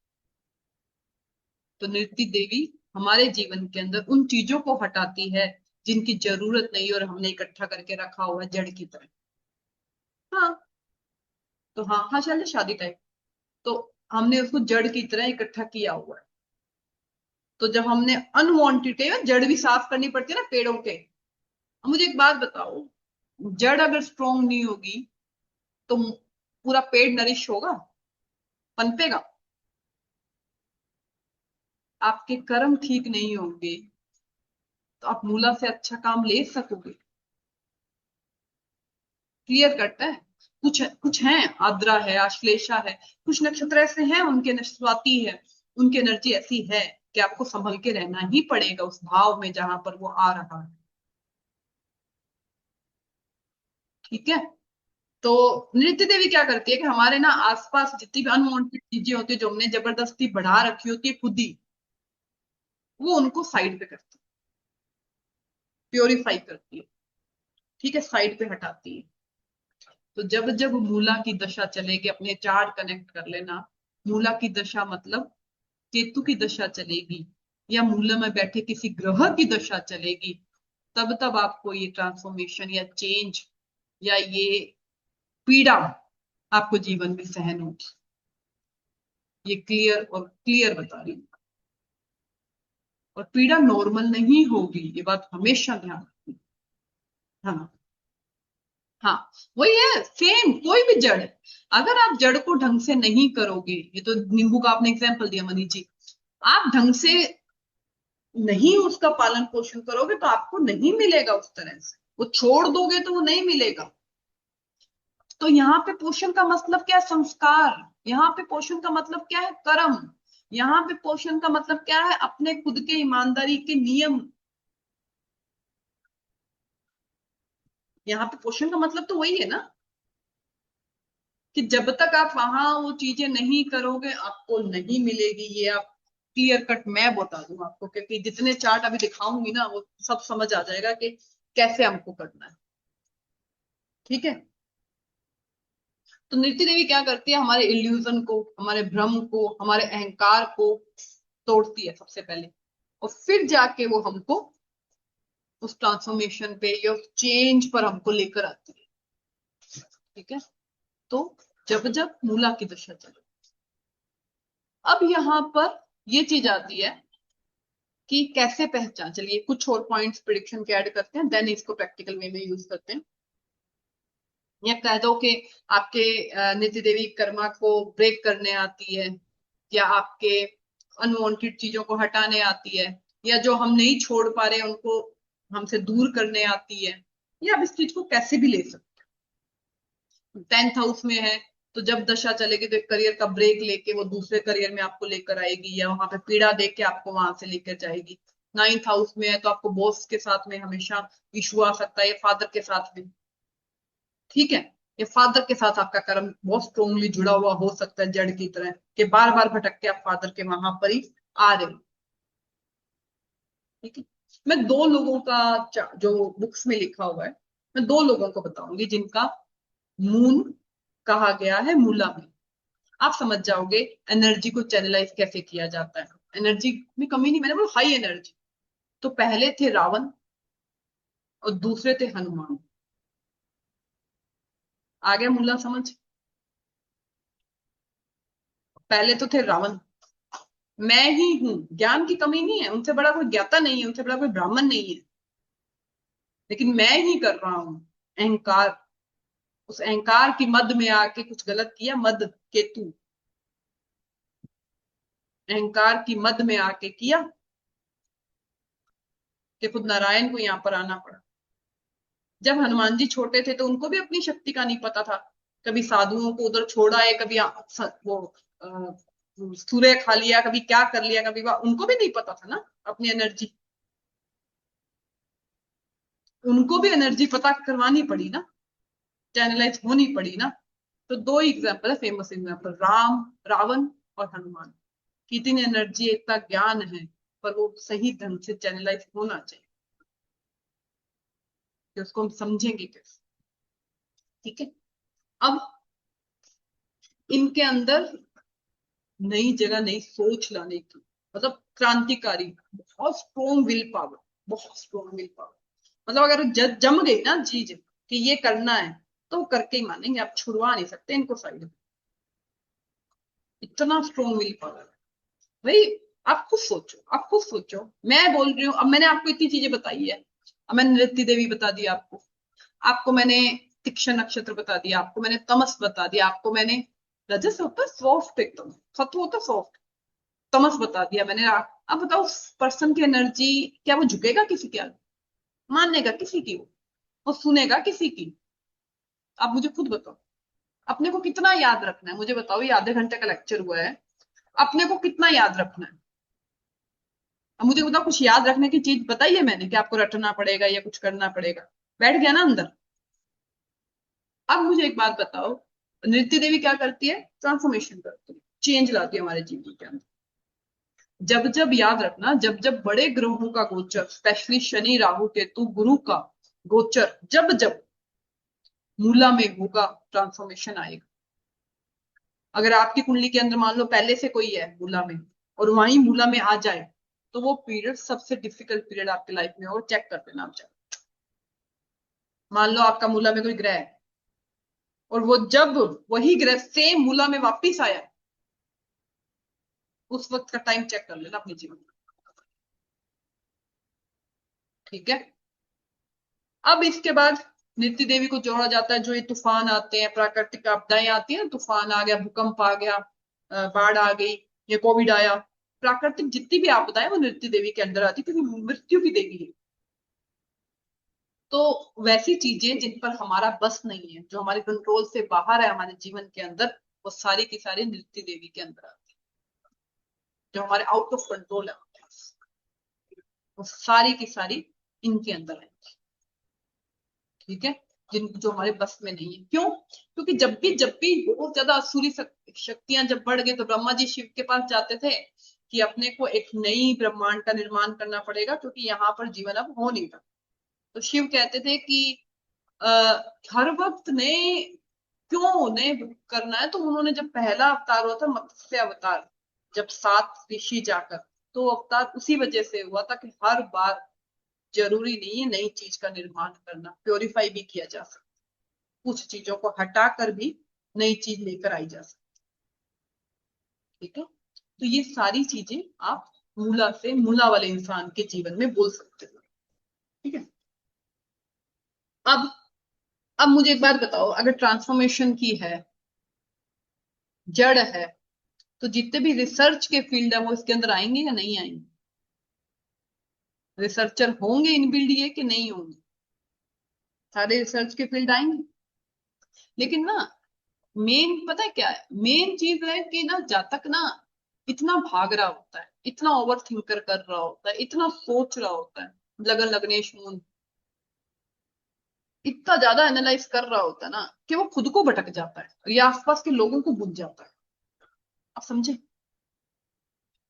तो नृत्य देवी हमारे जीवन के अंदर उन चीजों को हटाती है जिनकी जरूरत नहीं और हमने इकट्ठा करके रखा हुआ है जड़ की तरह। हाँ, तो हाँ हाँ शायद शादी टाइप, तो हमने उसको जड़ की तरह इकट्ठा किया हुआ है। तो जब हमने अनवांटेड जड़ भी साफ करनी पड़ती है ना पेड़ों के। अब मुझे एक बात बताओ, जड़ अगर स्ट्रोंग नहीं होगी तो पूरा पेड़ नरिश होगा, पनपेगा। आपके कर्म ठीक नहीं होंगे तो आप मूला से अच्छा काम ले सकोगे। क्लियर करता है। कुछ कुछ हैं, आद्रा है, आश्लेषा है, कुछ नक्षत्र ऐसे हैं, उनके स्वाति है, उनकी एनर्जी ऐसी है कि आपको संभल के रहना ही पड़ेगा उस भाव में जहां पर वो आ रहा है, ठीक है। तो नृत्य देवी क्या करती है कि हमारे ना आसपास जितनी भी अनवांटेड चीजें होती है जो हमने जबरदस्ती बढ़ा रखी होती है खुद ही, वो उनको साइड पे करती है, प्योरीफाई करती है, ठीक है, साइड पे हटाती है। तो जब जब मूला की दशा चलेगी, अपने चार्ट कनेक्ट कर लेना, मूला की दशा मतलब केतु की दशा चलेगी या मूला में बैठे किसी ग्रह की दशा चलेगी, तब तब आपको ये ट्रांसफॉर्मेशन या चेंज या ये पीड़ा आपको जीवन में सहन होगी, ये क्लियर बता रही हूँ। और पीड़ा नॉर्मल नहीं होगी, ये बात हमेशा ध्यान रखनी। हाँ हाँ, वही है सेम, कोई भी जड़ है, अगर आप जड़ को ढंग से नहीं करोगे, ये तो नींबू का आपने एग्जाम्पल दिया मनीष जी, आप ढंग से नहीं उसका पालन पोषण करोगे तो आपको नहीं मिलेगा उस तरह से, वो छोड़ दोगे तो वो नहीं मिलेगा। तो यहाँ पे पोषण का मतलब क्या है? संस्कार। यहाँ पे पोषण का मतलब क्या है? कर्म। यहाँ पे पोषण का मतलब क्या है? अपने खुद के ईमानदारी के नियम। यहाँ पे पोषण का मतलब तो वही है ना, कि जब तक आप वहां वो चीजें नहीं करोगे आपको नहीं मिलेगी। ये आप क्लियर कट मैं बता दूं आपको, क्योंकि जितने चार्ट अभी दिखाऊंगी ना वो सब समझ आ जाएगा कि कैसे हमको करना है। ठीक है, तो नृत्य देवी क्या करती है? हमारे इल्यूजन को, हमारे भ्रम को, हमारे अहंकार को तोड़ती है सबसे पहले, और फिर जाके वो हमको उस ट्रांसफॉर्मेशन पे या उस चेंज पर हमको लेकर आती है। ठीक है, तो जब जब मूला की दशा चले, अब यहाँ पर ये चीज आती है कि कैसे पहचान। चलिए कुछ और पॉइंट्स प्रिडिक्शन के ऐड करते हैं, देन इसको प्रैक्टिकल वे में यूज करते हैं। या कह दो कि आपके नित्य देवी कर्मा को ब्रेक करने आती है, या आपके अनवांटेड चीजों को हटाने आती है, या जो हम नहीं छोड़ पा रहे उनको हमसे दूर करने आती है, या आप इस चीज को कैसे भी ले सकते हैं। 10th हाउस में है तो जब दशा चलेगी तो करियर का ब्रेक लेके वो दूसरे करियर में आपको लेकर आएगी, या वहां पे पीड़ा देख के आपको वहां से लेकर जाएगी। 9th हाउस में है तो आपको बॉस के साथ में हमेशा इशू आ सकता है, फादर के साथ में। ठीक है, ये फादर के साथ आपका कर्म बहुत स्ट्रोंगली जुड़ा हुआ हो सकता है, जड़ की तरह कि बार बार भटक के आप फादर के वहां पर ही आ रहे हो। ठीक है, मैं दो लोगों का जो बुक्स में लिखा हुआ है, मैं दो लोगों को बताऊंगी जिनका मून कहा गया है मूला में। आप समझ जाओगे एनर्जी को चैनलाइज कैसे किया जाता है। एनर्जी में कमी नहीं, मैंने बोला हाई एनर्जी। तो पहले थे रावण और दूसरे थे हनुमान। आ गया मूला समझ? पहले तो थे रावण, मैं ही हूं, ज्ञान की कमी नहीं है, उनसे बड़ा कोई ज्ञाता नहीं है, उनसे बड़ा कोई ब्राह्मण नहीं है, लेकिन मैं ही कर रहा हूं। अहंकार, उस अहंकार की मद में आके कुछ गलत किया, मद केतु, अहंकार की मद में आके किया कि खुद नारायण को यहाँ पर आना पड़ा। जब हनुमान जी छोटे थे तो उनको भी अपनी शक्ति का नहीं पता था, कभी साधुओं को उधर छोड़ा है, कभी वो सूर्य खा लिया, कभी क्या कर लिया, कभी उनको भी नहीं पता था ना अपनी एनर्जी, उनको भी एनर्जी पता करवानी पड़ी ना, चैनलाइज होनी पड़ी ना। तो दो एग्जाम्पल है, फेमस एग्जाम्पल, राम, रावण और हनुमान। कितनी एनर्जी, इतना ज्ञान है, पर वो सही ढंग से चैनलाइज होना चाहिए, कि उसको हम समझेंगे कैसे। ठीक है, अब इनके अंदर नई जगह, नई सोच लाने की, मतलब क्रांतिकारी, बहुत स्ट्रोंग विल पावर, बहुत स्ट्रोंग विल पावर। मतलब अगर जम गई ना चीज कि ये करना है तो वो करके ही मानेंगे, आप छुड़वा नहीं सकते इनको साइड में, इतना स्ट्रोंग विल पावर। भाई आप खुद सोचो, आप खुद सोचो, मैं बोल रही हूँ, अब मैंने आपको इतनी चीजें बताई है। अब मैंने नृत्य देवी बता दी आपको, आपको मैंने तीक्ष्ण नक्षत्र बता दिया, आपको मैंने तमस बता दिया, आपको मैंने रजस होता है सॉफ्ट एकदम, सत्व होता है सॉफ्ट, तमस बता दिया मैंने। अब बताओ उस पर्सन की एनर्जी, क्या वो झुकेगा किसी के आगे? मानेगा किसी की? वो सुनेगा किसी की? आप मुझे खुद बताओ, अपने को कितना याद रखना है मुझे बताओ, ये आधे घंटे का लेक्चर हुआ है, अपने को कितना याद रखना है? अब मुझे बताओ, कुछ याद रखने की चीज बताई है मैंने कि आपको रटना पड़ेगा या कुछ करना पड़ेगा? बैठ गया ना अंदर? अब मुझे एक बात बताओ, नृत्य देवी क्या करती है? ट्रांसफॉर्मेशन करती है, चेंज लाती है हमारे जीवन के अंदर। जब जब, याद रखना, जब जब बड़े ग्रहों का गोचर, स्पेशली शनि राहु केतु गुरु का गोचर जब जब मूला में होगा, ट्रांसफॉर्मेशन आएगा। अगर आपकी कुंडली के अंदर मान लो पहले से कोई है मूला में, और वहीं मूला में आ जाए, तो वो पीरियड सबसे डिफिकल्ट पीरियड आपकी लाइफ में, और चेक कर लेना आप। मान लो आपका मूला में कोई ग्रह है, और वो जब वही ग्रह सेम मूला में वापिस आया, उस वक्त का टाइम चेक कर लेना अपने जीवन में। ठीक है। अब इसके बाद नित्य देवी को जोड़ा जाता है। जो ये तूफान आते हैं, प्राकृतिक आपदाएं आती है, तूफान आ गया, भूकंप आ गया, बाढ़ आ गई, ये कोविड आया, प्राकृतिक जितनी भी आपदाएं वो नृत्य देवी के अंदर आती है, क्योंकि मृत्यु की देवी है। तो वैसी चीजें जिन पर हमारा बस नहीं है, जो हमारे कंट्रोल से बाहर है हमारे जीवन के अंदर, वो सारी की सारी नृत्य देवी के अंदर आती है। जो हमारे आउट ऑफ कंट्रोल है वो सारी की सारी इनके अंदर है। ठीक है। जिन जो हमारे बस में नहीं है। क्यों? क्योंकि जब भी बहुत ज्यादा आसुरी शक्तियां जब बढ़ गई, तो ब्रह्मा जी शिव के पास जाते थे कि अपने को एक नई ब्रह्मांड का निर्माण करना पड़ेगा, क्योंकि यहाँ पर जीवन अब हो नहीं रहा। तो शिव कहते थे कि आ, हर वक्त नए क्यों नए करना है। तो उन्होंने जब पहला अवतार हुआ था मत्स्य अवतार, जब 7 ऋषि जाकर, तो अवतार उसी वजह से हुआ था कि हर बार जरूरी नहीं है नई चीज का निर्माण करना, प्योरीफाई भी किया जा सकता, कुछ चीजों को हटाकर भी नई चीज लेकर आई जा सकती। ठीक है। तो ये सारी चीजें आप मूला से, मूला वाले इंसान के जीवन में बोल सकते हो। ठीक है। अब अब मुझे एक बात बताओ, अगर ट्रांसफॉर्मेशन की है, जड़ है, तो जितने भी रिसर्च के फील्ड है वो इसके अंदर आएंगे या नहीं आएंगे? रिसर्चर होंगे इन फील्ड ये कि नहीं होंगे? सारे रिसर्च के फील्ड आएंगे। लेकिन ना, मेन पता है क्या है, मेन चीज है कि ना, जब तक ना इतना भाग रहा होता है, इतना ओवर थिंकर कर रहा होता है, इतना सोच रहा होता है, लगन लगनेश मून, इतना ज्यादा एनालाइज कर रहा होता है ना, कि वो खुद को भटक जाता है और ये आसपास के लोगों को भूल जाता है। आप समझे?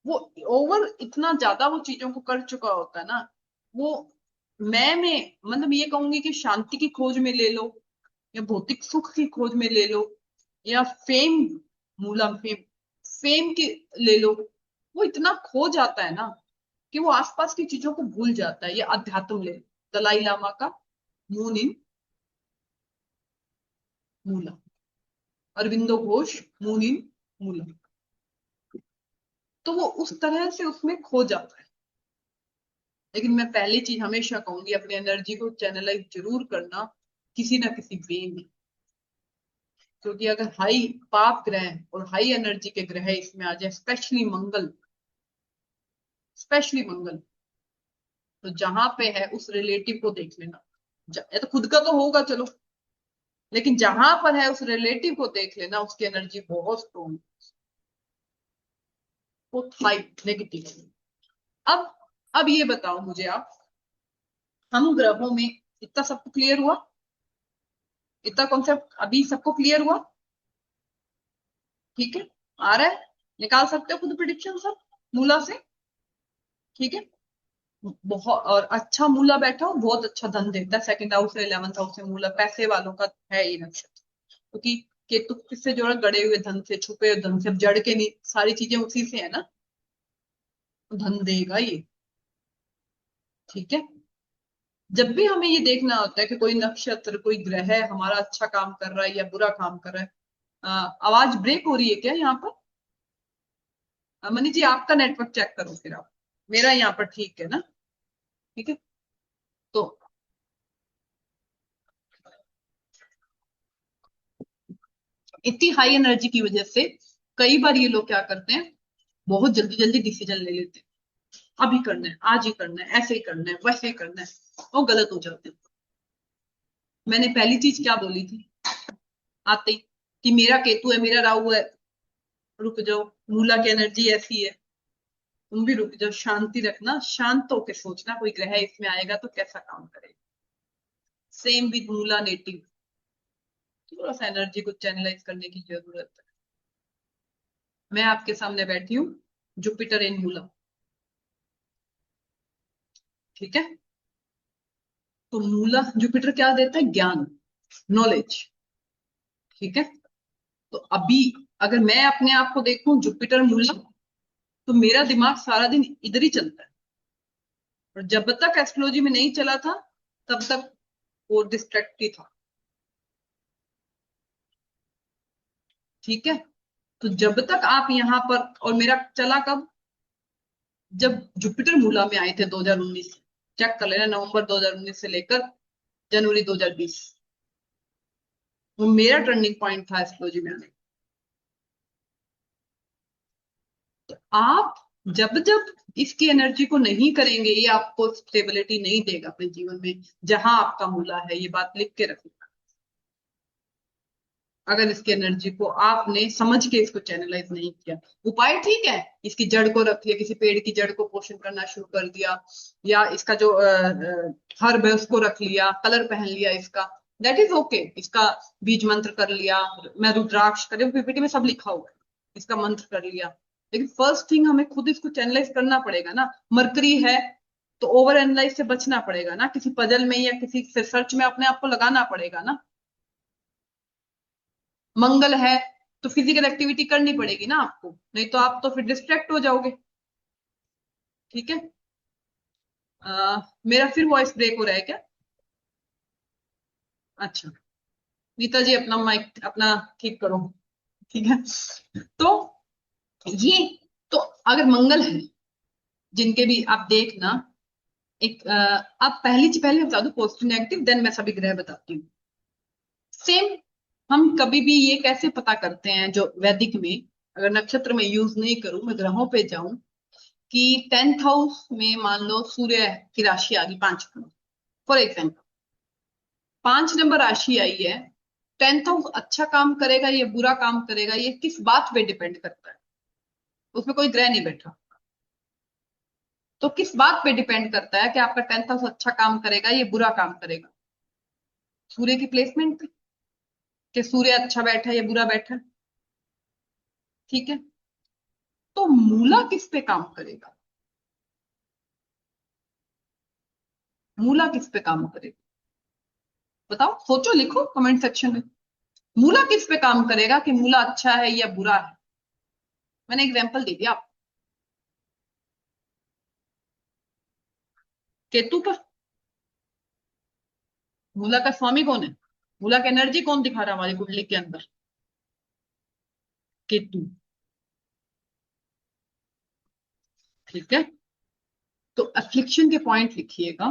वो ओवर इतना ज्यादा वो चीजों को कर चुका होता है ना, वो मैं में मतलब ये कहूंगी कि शांति की खोज में ले लो, या भौतिक सुख की खोज में ले लो, या फेम, मूला फेम, फेम की ले लो, वो इतना खो जाता है ना कि वो आसपास की चीजों को भूल जाता है। ये अध्यात्म ले लो, दलाई लामा का moon in Mula, Aurobindo Ghosh moon in Mula. तो वो उस तरह से उसमें खो जाता है। लेकिन मैं पहली चीज हमेशा कहूंगी, अपनी एनर्जी को चैनलाइज जरूर करना किसी ना किसी वे में। क्योंकि अगर हाई पाप ग्रह और हाई एनर्जी के ग्रह इसमें आ जाए, स्पेशली मंगल, तो जहां पे है उस रिलेटिव को देख लेना। या तो खुद का तो होगा चलो, लेकिन जहां पर है उस रिलेटिव को देख लेना, उसकी एनर्जी बहुत स्ट्रॉन्ग, बहुत हाई नेगेटिव। अब अब ये बताओ मुझे आप, हम ग्रहों में, इतना सबको क्लियर हुआ? इतना कॉन्सेप्ट अभी सबको क्लियर हुआ? ठीक है। आ रहा है? निकाल सकते हो खुद प्रिडिक्शन सब मूला से? ठीक है। बहुत और अच्छा मूला बैठा हो, बहुत अच्छा धन देता है। सेकंड हाउस से 11th हाउस से मूला पैसे वालों का है ये नक्षत्र, क्योंकि केतु किससे जोड़ा? गड़े हुए धन से, छुपे हुए धन से। अब जड़ के नहीं, सारी चीजें उसी से है ना, तो धन देगा ये। ठीक है। जब भी हमें ये देखना होता है कि कोई नक्षत्र, कोई ग्रह हमारा अच्छा काम कर रहा है या बुरा काम कर रहा है। आवाज ब्रेक हो रही है क्या यहाँ पर? मनी जी आपका नेटवर्क चेक करो फिर आप। मेरा यहाँ पर ठीक है ना? ठीक है। तो इतनी हाई एनर्जी की वजह से कई बार ये लोग क्या करते हैं, बहुत जल्दी जल्दी डिसीजन ले लेते हैं। अभी करना है, आज ही करना है, ऐसे ही करना है, वैसे ही करना है, वो गलत हो जाते हैं। मैंने पहली चीज क्या बोली थी आते ही, कि मेरा केतु है, मेरा राहु है, रुक जाओ, मूला की एनर्जी ऐसी है, तुम भी रुक जाओ, शांति रखना, शांत होकर सोचना कोई ग्रह इसमें आएगा तो कैसा काम करेगा। सेम विद मूला नेटिव, थोड़ा सा एनर्जी को चैनलाइज करने की जरूरत है। मैं आपके सामने बैठी हूँ, जुपिटर इन मूला। ठीक है। तो मूला जुपिटर क्या देता है? ज्ञान, नॉलेज। ठीक है। तो अभी अगर मैं अपने आप को देखूं जुपिटर मूला, तो मेरा दिमाग सारा दिन इधर ही चलता है। और जब तक एस्ट्रोलॉजी में नहीं चला था, तब तक वो डिस्ट्रैक्ट ही था। ठीक है, तो जब तक आप यहाँ पर, और मेरा चला कब, जब जुपिटर मूला में आए थे 2019, चेक कर लेना, नवंबर 2019 से लेकर जनवरी 2020, वो मेरा टर्निंग पॉइंट था एस्ट्रोलॉजी में आने। तो आप जब जब इसकी एनर्जी को नहीं करेंगे, ये आपको स्टेबिलिटी नहीं देगा अपने जीवन में, जहां आपका मूला है, ये बात लिख के रखिए। अगर इसकी एनर्जी को आपने समझ के इसको चैनलाइज नहीं किया, उपाय ठीक है, इसकी जड़ को रख लिया, किसी पेड़ की जड़ को पोषण करना शुरू कर दिया, या इसका जो हर्ब है उसको रख लिया, कलर पहन लिया इसका, दैट इज ओके। इसका बीज मंत्र कर लिया, मैं रुद्राक्ष करे, पीपीटी में सब लिखा हुआ है, इसका मंत्र कर लिया। लेकिन फर्स्ट थिंग हमें खुद इसको चैनलाइज करना पड़ेगा ना। मरकरी है तो ओवर एनालाइज से बचना पड़ेगा ना, किसी पजल में या किसी सर्च में अपने आप को लगाना पड़ेगा ना। मंगल है तो फिजिकल एक्टिविटी करनी पड़ेगी ना आपको, नहीं तो आप तो फिर डिस्ट्रैक्ट हो जाओगे। ठीक है, मेरा फिर वॉइस ब्रेक हो रहा है क्या? अच्छा, नीता जी अपना माइक अपना ठीक करो। ठीक है, तो ये, तो अगर मंगल है, जिनके भी आप देखना, एक आप पहले बता दो पॉजिटिव नेगेटिव, देन मैं सभी ग्रह बताती हूँ। सेम, हम कभी भी ये कैसे पता करते हैं, जो वैदिक में, अगर नक्षत्र में यूज नहीं करूं, मैं ग्रहों पे जाऊं, कि 10th हाउस में मान लो सूर्य की राशि आ गई 5 नंबर, फॉर एग्जाम्पल 5 नंबर राशि आई है, 10th हाउस अच्छा काम करेगा या बुरा काम करेगा, ये किस बात पे डिपेंड करता है? उसमें कोई ग्रह नहीं बैठा, तो किस बात पे डिपेंड करता है कि आपका 10th हाउस अच्छा काम करेगा या बुरा काम करेगा? सूर्य की प्लेसमेंट पे, कि सूर्य अच्छा बैठा है या बुरा बैठा है। ठीक है, तो मूला किस पे काम करेगा? मूला किस पे काम करेगा? बताओ, सोचो, लिखो कमेंट सेक्शन में, मूला किस पे काम करेगा, कि मूला अच्छा है या बुरा है? मैंने एग्जांपल दे दिया आपको, केतु पर। मूला का स्वामी कौन है? मूला की एनर्जी कौन दिखा रहा है हमारी कुंडली के अंदर? केतु। ठीक है, तो अफ्लिक्शन के पॉइंट लिखिएगा।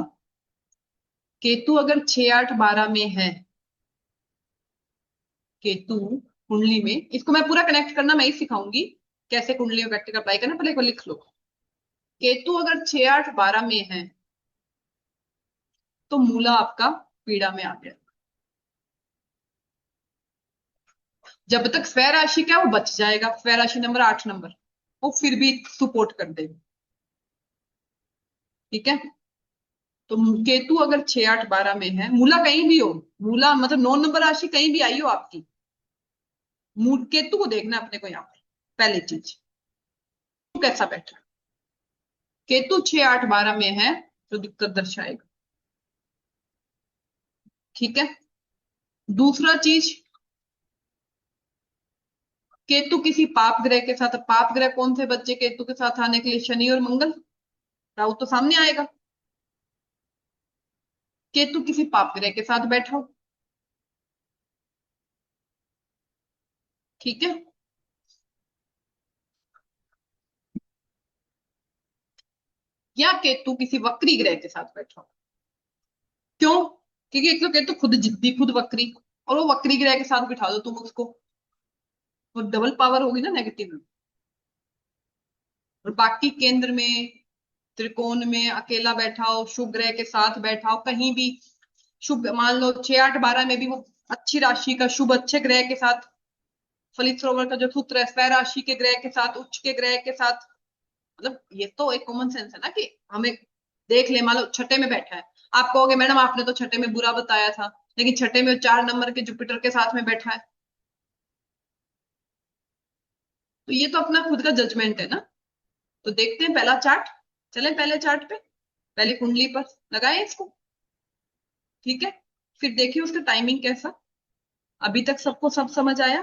केतु अगर 6, 8, 12 में है, केतु कुंडली में, इसको मैं पूरा कनेक्ट करना मैं ही सिखाऊंगी, कैसे कुंडली में प्रैक्टिकल अप्लाई करना, पहले एक बार लिख लो। केतु अगर 6, 8, 12 में है, तो मूला आपका पीड़ा में आ गया। जब तक स्वय राशि क्या है, वो बच जाएगा, स्वय राशि नंबर 8 नंबर, वो फिर भी सपोर्ट कर देगा। ठीक है, तो केतु अगर 6, 8, 12 में है, मूला कहीं भी हो, मूला मतलब 9 नंबर राशि कहीं भी आई हो आपकी, केतु को देखना अपने को यहाँ पर, पहली चीज कैसा बैठा। केतु 6, 8, 12 में है तो दिक्कत दर्शाएगा। ठीक है, दूसरा चीज, केतु किसी पाप ग्रह के साथ, पाप ग्रह कौन से बच्चे केतु के साथ आने के लिए? शनि और मंगल, राहु तो सामने आएगा। केतु किसी पाप ग्रह के साथ बैठा हो। ठीक है, या केतु किसी वक्री ग्रह के साथ बैठा हो। क्यों? क्योंकि एक तो केतु खुद जिद्दी, खुद वक्री, और वो वक्री ग्रह के साथ बिठा दो तुम उसको, वो डबल पावर होगी ना नेगेटिव में। और बाकी केंद्र में, त्रिकोण में अकेला बैठा हो, शुभ ग्रह के साथ बैठा हो कहीं भी, शुभ मान लो 6, 8, 12 में भी वो अच्छी राशि का शुभ अच्छे ग्रह के साथ, फलित सरोवर का जो सूत्र है, स्वय राशि के ग्रह के साथ, उच्च के ग्रह के साथ, मतलब ये तो एक कॉमन सेंस है ना, कि हमें देख ले, मान लो छठे में बैठा है, आप कहोगे मैडम आपने तो छठे में बुरा बताया था, लेकिन छठे में 4 नंबर के जुपिटर के साथ में बैठा है, तो ये तो अपना खुद का जजमेंट है ना। तो देखते हैं पहला चार्ट, चले पहले चार्ट पे, पहली कुंडली पर लगाए इसको। ठीक है, फिर देखिए उसका टाइमिंग कैसा, अभी तक सबको सब समझ आया?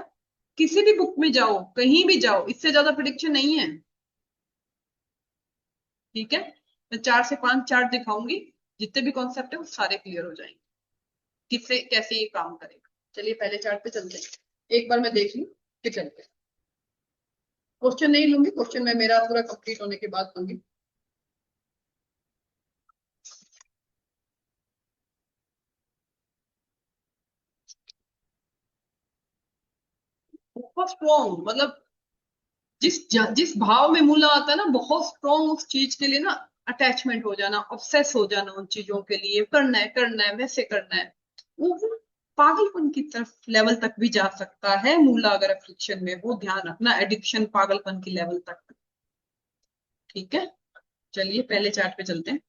किसी भी बुक में जाओ, कहीं भी जाओ, इससे ज्यादा प्रिडिक्शन नहीं है। ठीक है, मैं 4 से 5 चार्ट दिखाऊंगी, जितने भी कॉन्सेप्ट है वो सारे क्लियर हो जाएंगे, किससे कैसे ये काम करेगा। चलिए पहले चार्ट पे चलते हैं, एक बार मैं देख लूं। के चलते क्वेश्चन नहीं लूंगी, क्वेश्चन मैं मेरा पूरा कंप्लीट होने के बाद लूंगी। बहुत स्ट्रॉन्ग, मतलब जिस भाव में मूला आता है ना, बहुत स्ट्रॉन्ग उस चीज के लिए ना, अटैचमेंट हो जाना, ऑब्सेस हो जाना उन चीजों के लिए, करना है वैसे करना है, वो पागलपन की तरफ लेवल तक भी जा सकता है मूला अगर अफिक्शन में, वो ध्यान रखना, एडिक्शन पागलपन की लेवल तक। ठीक है, चलिए पहले चार्ट पे चलते हैं।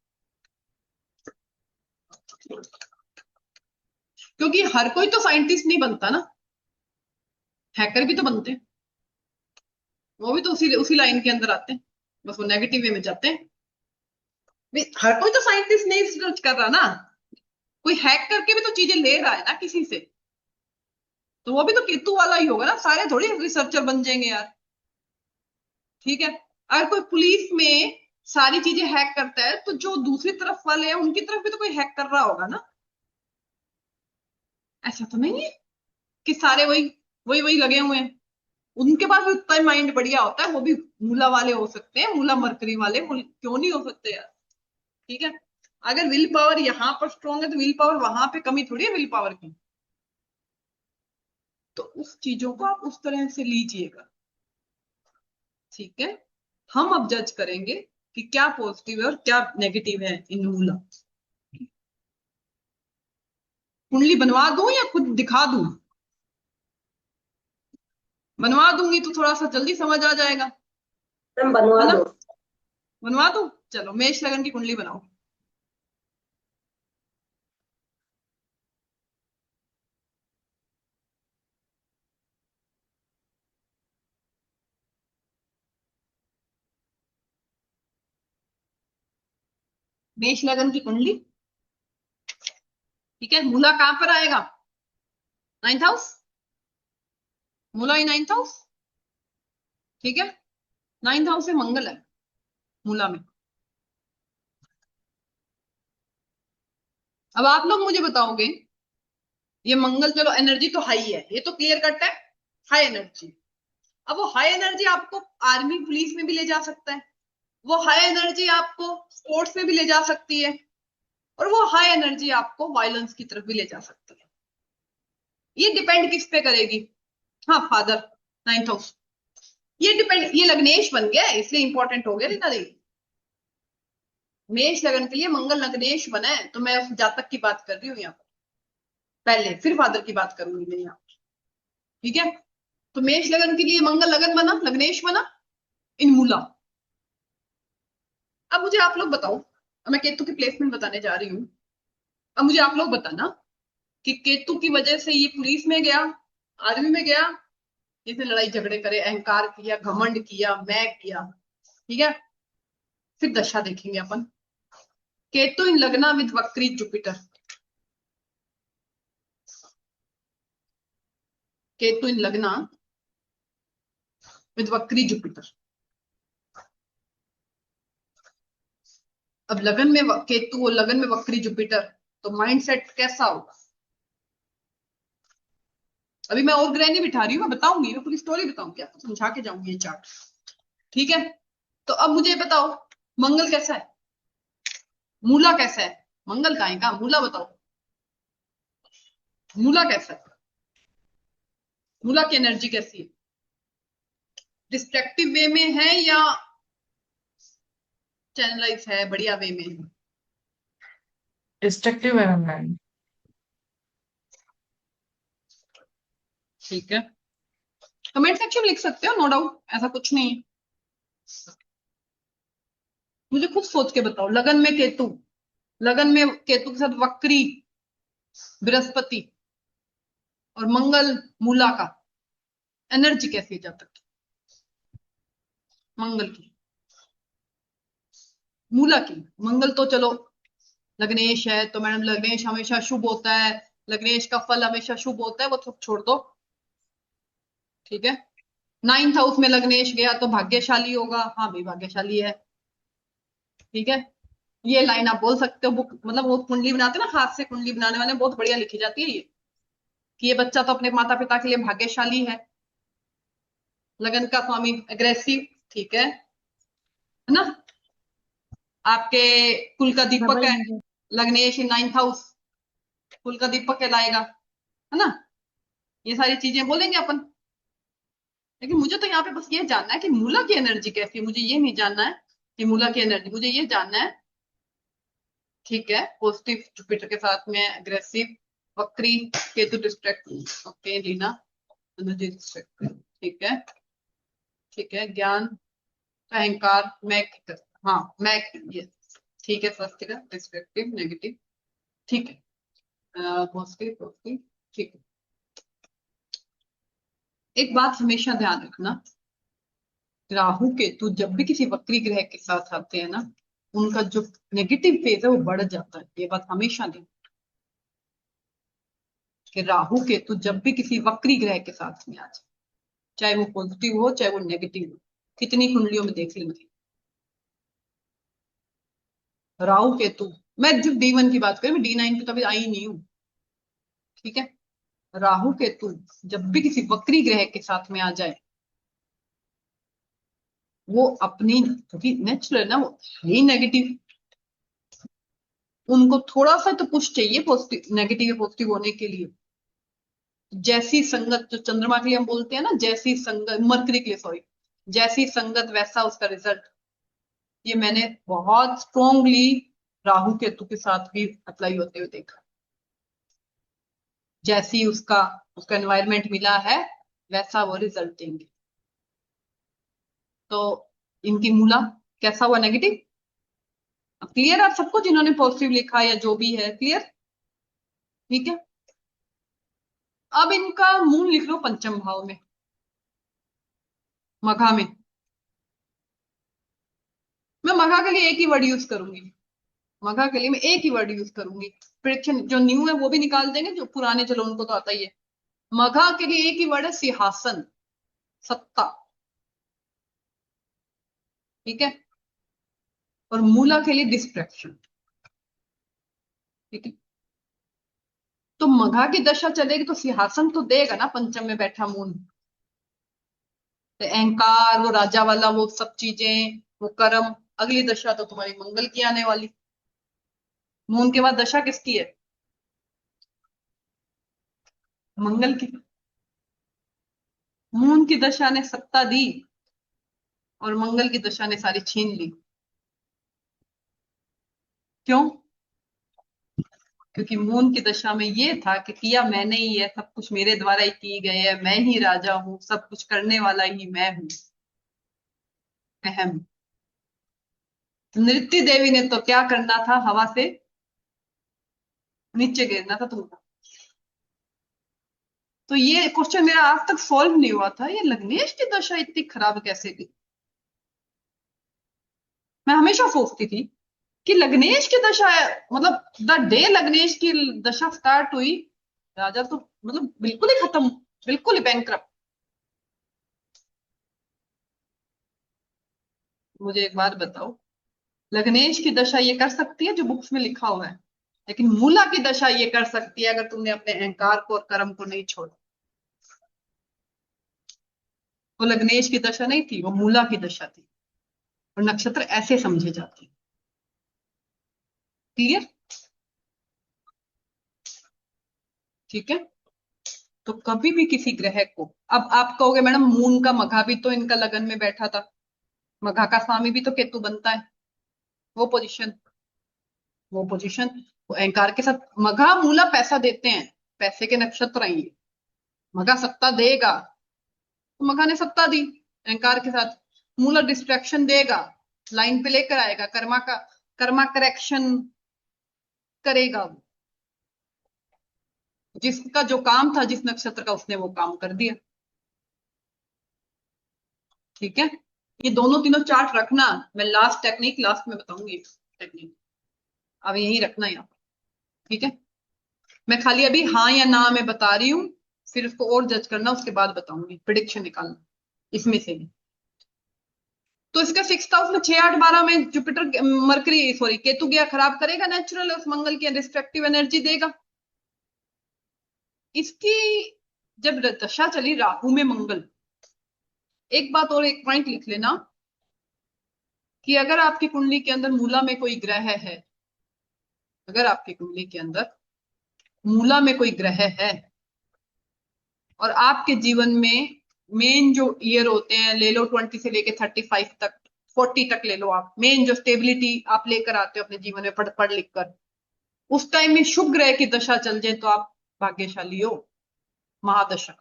क्योंकि हर कोई तो साइंटिस्ट नहीं बनता ना, हैकर भी तो बनते हैं, वो भी तो उसी लाइन के अंदर आते हैं, बस वो नेगेटिव वे में जाते हैं। हर कोई तो साइंटिस्ट नहीं रिसर्च कर रहा ना, कोई हैक करके भी तो चीजें ले रहा है ना किसी से, तो वो भी तो केतु वाला ही होगा ना, सारे थोड़ी रिसर्चर बन जाएंगे यार। ठीक है, अगर कोई पुलिस में सारी चीजें हैक करता है, तो जो दूसरी तरफ वाले हैं उनकी तरफ भी तो कोई हैक कर रहा होगा ना। ऐसा तो नहीं है कि सारे वही वही वही लगे हुए हैं, उनके पास भी उतना ही माइंड बढ़िया होता है, वो भी मूला वाले हो सकते हैं, मूला मरकरी वाले, क्यों नहीं हो सकते यार। ठीक है, अगर विल पावर यहाँ पर स्ट्रॉन्ग है तो विल पावर वहां पे कमी थोड़ी है विल पावर की, तो उस चीजों को आप उस तरह से लीजिएगा। ठीक है, हम अब जज करेंगे कि क्या पॉजिटिव है और क्या नेगेटिव है इन मूला। कुंडली बनवा दूं या खुद दिखा दूं? बनवा दूंगी तो थोड़ा सा जल्दी समझ आ जाएगा, मैम बनवा है ना? दो। बनवा दूं, चलो मेष लगन की कुंडली बनाओ। मेष लगन की कुंडली, ठीक है, मूला कहां पर आएगा? 9th हाउस, मूला ही 9th हाउस। ठीक है, 9th हाउस से मंगल है मूला में। अब आप लोग मुझे बताओगे, ये मंगल चलो एनर्जी तो हाई है, ये तो क्लियर कट है, हाई एनर्जी। अब वो हाई एनर्जी आपको आर्मी पुलिस में भी ले जा सकता है, वो हाई एनर्जी आपको स्पोर्ट्स में भी ले जा सकती है, और वो हाई एनर्जी आपको वायलेंस की तरफ भी ले जा सकती है। ये डिपेंड किस पे करेगी? हाँ फादर, 9th हाउस, ये डिपेंड, ये लग्नेश बन गया है, इसलिए इंपॉर्टेंट हो गया रीता देवी। मेष लगन के लिए मंगल लग्नेश बना है, तो मैं उस जातक की बात कर रही हूँ यहाँ पर पहले, फिर फादर की बात करूंगी मैं यहाँ। ठीक है, तो मेष लगन के लिए मंगल लगन बना, लग्नेश बना इन मूला। अब मुझे आप लोग बताओ, अब मैं केतु की प्लेसमेंट बताने जा रही हूँ, अब मुझे आप लोग बताना कि केतु की वजह से ये पुलिस में गया, आर्मी में गया, इसने लड़ाई झगड़े करे, अहंकार किया, घमंड किया, मैं किया। ठीक है, फिर दशा देखेंगे अपन। केतु इन लग्ना विद वक्री जुपिटर, केतु इन लग्ना विद वक्री जुपिटर। अब लगन में केतु और लगन में वक्री जुपिटर, तो माइंडसेट कैसा होगा? अभी मैं और ग्रह नहीं बिठा रही हूँ, मैं बताऊंगी, मैं पूरी स्टोरी बताऊंगी आपको, समझा के जाऊंगी ये चार्ट। ठीक है, तो अब मुझे बताओ मंगल कैसा है, मूला कैसा है? मंगल का है का मूला बताओ, मूला कैसा है, मूला की एनर्जी कैसी है? डिस्ट्रक्टिव वे में है या चैनलाइज है, बढ़िया वे में है? डिस्ट्रक्टिव है मैम। ठीक है, कमेंट सेक्शन में लिख सकते हो, नो डाउट, ऐसा कुछ नहीं है। मुझे खुद सोच के बताओ, लगन में केतु, लगन में केतु के साथ वक्री बृहस्पति और मंगल मूला का, एनर्जी कैसी है जातक की, मंगल की, मूला की? मंगल तो चलो लग्नेश है, तो मैडम लग्नेश हमेशा शुभ होता है, लग्नेश का फल हमेशा शुभ होता है, वो तो छोड़ दो। ठीक है, 9th हाउस में लग्नेश गया तो भाग्यशाली होगा, हाँ भाई भाग्यशाली है। ठीक है, ये लाइन आप बोल सकते हो, बुक मतलब वो कुंडली बनाते हैं ना, हाथ से कुंडली बनाने वाले, बहुत बढ़िया लिखी जाती है ये, कि ये बच्चा तो अपने माता पिता के लिए भाग्यशाली है। लगन का स्वामी एग्रेसिव, ठीक है ना। आपके कुल का दीपक है लग्नेश इन 9th हाउस, कुल का दीपक कहलाएगा, है ना। ये सारी चीजें बोलेंगे अपन। लेकिन मुझे तो यहाँ पे बस ये जानना है कि मूला की एनर्जी कैसी है, मुझे ये नहीं जानना है कि मूला की एनर्जी, मुझे ये जानना है, ठीक है। पॉजिटिव जुपिटर के साथ में एग्रेसिव, वक्री, केतु डिस्ट्रैक्ट, ओके लीना एनर्जी डिस्ट्रैक्ट, ठीक है, ठीक है। ज्ञान, अहंकार, मैं, हाँ मैं, ये ठीक है। स्वस्तिका डिस्ट्रक्टिव नेगेटिव, ठीक है। पॉजिटिव पॉजिटिव, ठीक है। एक बात हमेशा ध्यान रखना, राहु केतु जब भी किसी वक्री ग्रह के साथ आते हैं ना, उनका जो नेगेटिव फेज है वो बढ़ जाता है। ये बात हमेशा ध्यान, कि राहु केतु जब भी किसी वक्री ग्रह के साथ में आ जाए, चाहे वो पॉजिटिव हो चाहे वो नेगेटिव हो, कितनी कुंडलियों में देख लेंगे राहु केतु। मैं जब D1 की बात करूं, मैं D9 पे तो अभी आई नहीं हूं, ठीक है। राहु केतु जब भी किसी वक्री ग्रह के साथ में आ जाए, वो अपनी, क्योंकि नेचुरल ना, वो है ही नेगेटिव, उनको थोड़ा सा तो पुश चाहिए पॉजिटिव, नेगेटिव पॉजिटिव होने के लिए। जैसी संगत, जो चंद्रमा के लिए हम बोलते हैं ना, जैसी संगत, मरकरी के लिए सॉरी, जैसी संगत वैसा उसका रिजल्ट, ये मैंने बहुत स्ट्रोंगली राहु केतु के साथ भी अप्लाई होते हुए देखा। जैसी उसका उसका एनवायरमेंट मिला है वैसा वो रिजल्ट देंगे। तो इनकी मूला कैसा हुआ, नेगेटिव। क्लियर आप सबको, जिन्होंने पॉजिटिव लिखा या जो भी है, क्लियर, ठीक है। अब इनका मूल लिख लो पंचम भाव में, मघा में। मैं मघा के लिए एक ही वर्ड यूज करूंगी, मघा के लिए मैं एक ही वर्ड यूज करूंगी। प्रेडिक्शन जो न्यू है वो भी निकाल देंगे, जो पुराने चलो उनको तो आता ही है। मघा के लिए एक ही वर्ड है, सिंहासन, सत्ता, ठीक है। और मूला के लिए डिस्ट्रैक्शन, ठीक है। तो मघा की दशा चलेगी तो सिंहासन तो देगा ना, पंचम में बैठा मून, तो अहंकार, वो राजा वाला, वो सब चीजें, वो कर्म। अगली दशा तो तुम्हारी मंगल की आने वाली। मून के बाद दशा किसकी है, मंगल की। मून की दशा ने सत्ता दी और मंगल की दशा ने सारी छीन ली। क्यों? क्योंकि मून की दशा में ये था कि किया मैंने ही है, सब कुछ मेरे द्वारा ही किए गए हैं, मैं ही राजा हूं, सब कुछ करने वाला ही मैं हूं, अहम। नृत्य देवी ने तो क्या करना था, हवा से नीचे गिरना था तुमको। तो ये क्वेश्चन मेरा आज तक सॉल्व नहीं हुआ था, ये लग्नेश की दशा इतनी खराब कैसे गई। मैं हमेशा सोचती थी कि लग्नेश की दशा, मतलब द डे लग्नेश की दशा स्टार्ट हुई, राजा तो मतलब बिल्कुल ही खत्म, बिल्कुल ही बैंकरप्ट। मुझे एक बात बताओ, लग्नेश की दशा ये कर सकती है जो बुक्स में लिखा हुआ है, लेकिन मूला की दशा ये कर सकती है अगर तुमने अपने अहंकार को और कर्म को नहीं छोड़ा। वो लग्नेश की दशा नहीं थी, वो मूला की दशा थी। और नक्षत्र ऐसे समझे जाते हैं, क्लियर, ठीक है। तो कभी भी किसी ग्रह को, अब आप कहोगे मैडम मून का मघा भी तो इनका लगन में बैठा था, मघा का स्वामी भी तो केतु बनता है, वो पोजीशन, वो पोजीशन, वो अहंकार के साथ। मघा मूला पैसा देते हैं, पैसे के नक्षत्र हैं ये। मघा सत्ता देगा, तो मघा ने सत्ता दी अहंकार के साथ। मूला डिस्ट्रैक्शन देगा, लाइन पे लेकर आएगा, कर्मा का, कर्मा करेक्शन करेगा वो। जिसका जो काम था, जिस नक्षत्र का, उसने वो काम कर दिया, ठीक है। ये दोनों तीनों चार्ट रखना, मैं लास्ट टेक्निक लास्ट में बताऊंगी टेक्निक, अब यही रखना यहाँ पर, ठीक है। मैं खाली अभी हाँ या ना में बता रही हूँ, फिर उसको और जज करना, उसके बाद बताऊंगी प्रिडिक्शन निकालना इसमें से भी। तो इसका 6th हाउस में 6 8 12 में जुपिटर, मरकरी सॉरी केतु गया, खराब करेगा नेचुरल, उस मंगल की डिस्ट्रक्टिव एनर्जी देगा। इसकी जब दशा चली राहु में मंगल, एक बात और, एक पॉइंट लिख लेना कि अगर आपकी कुंडली के अंदर मूला में कोई ग्रह है, अगर आपकी कुंडली के अंदर मूला में कोई ग्रह है और आपके जीवन में मेन जो ईयर होते हैं, ले लो 20 से लेके 35 तक, 40 तक ले लो आप, मेन जो स्टेबिलिटी आप लेकर आते हो अपने जीवन में पढ़ लिख कर, उस टाइम में शुभ ग्रह की दशा चल जाए तो आप भाग्यशाली हो, महादशा।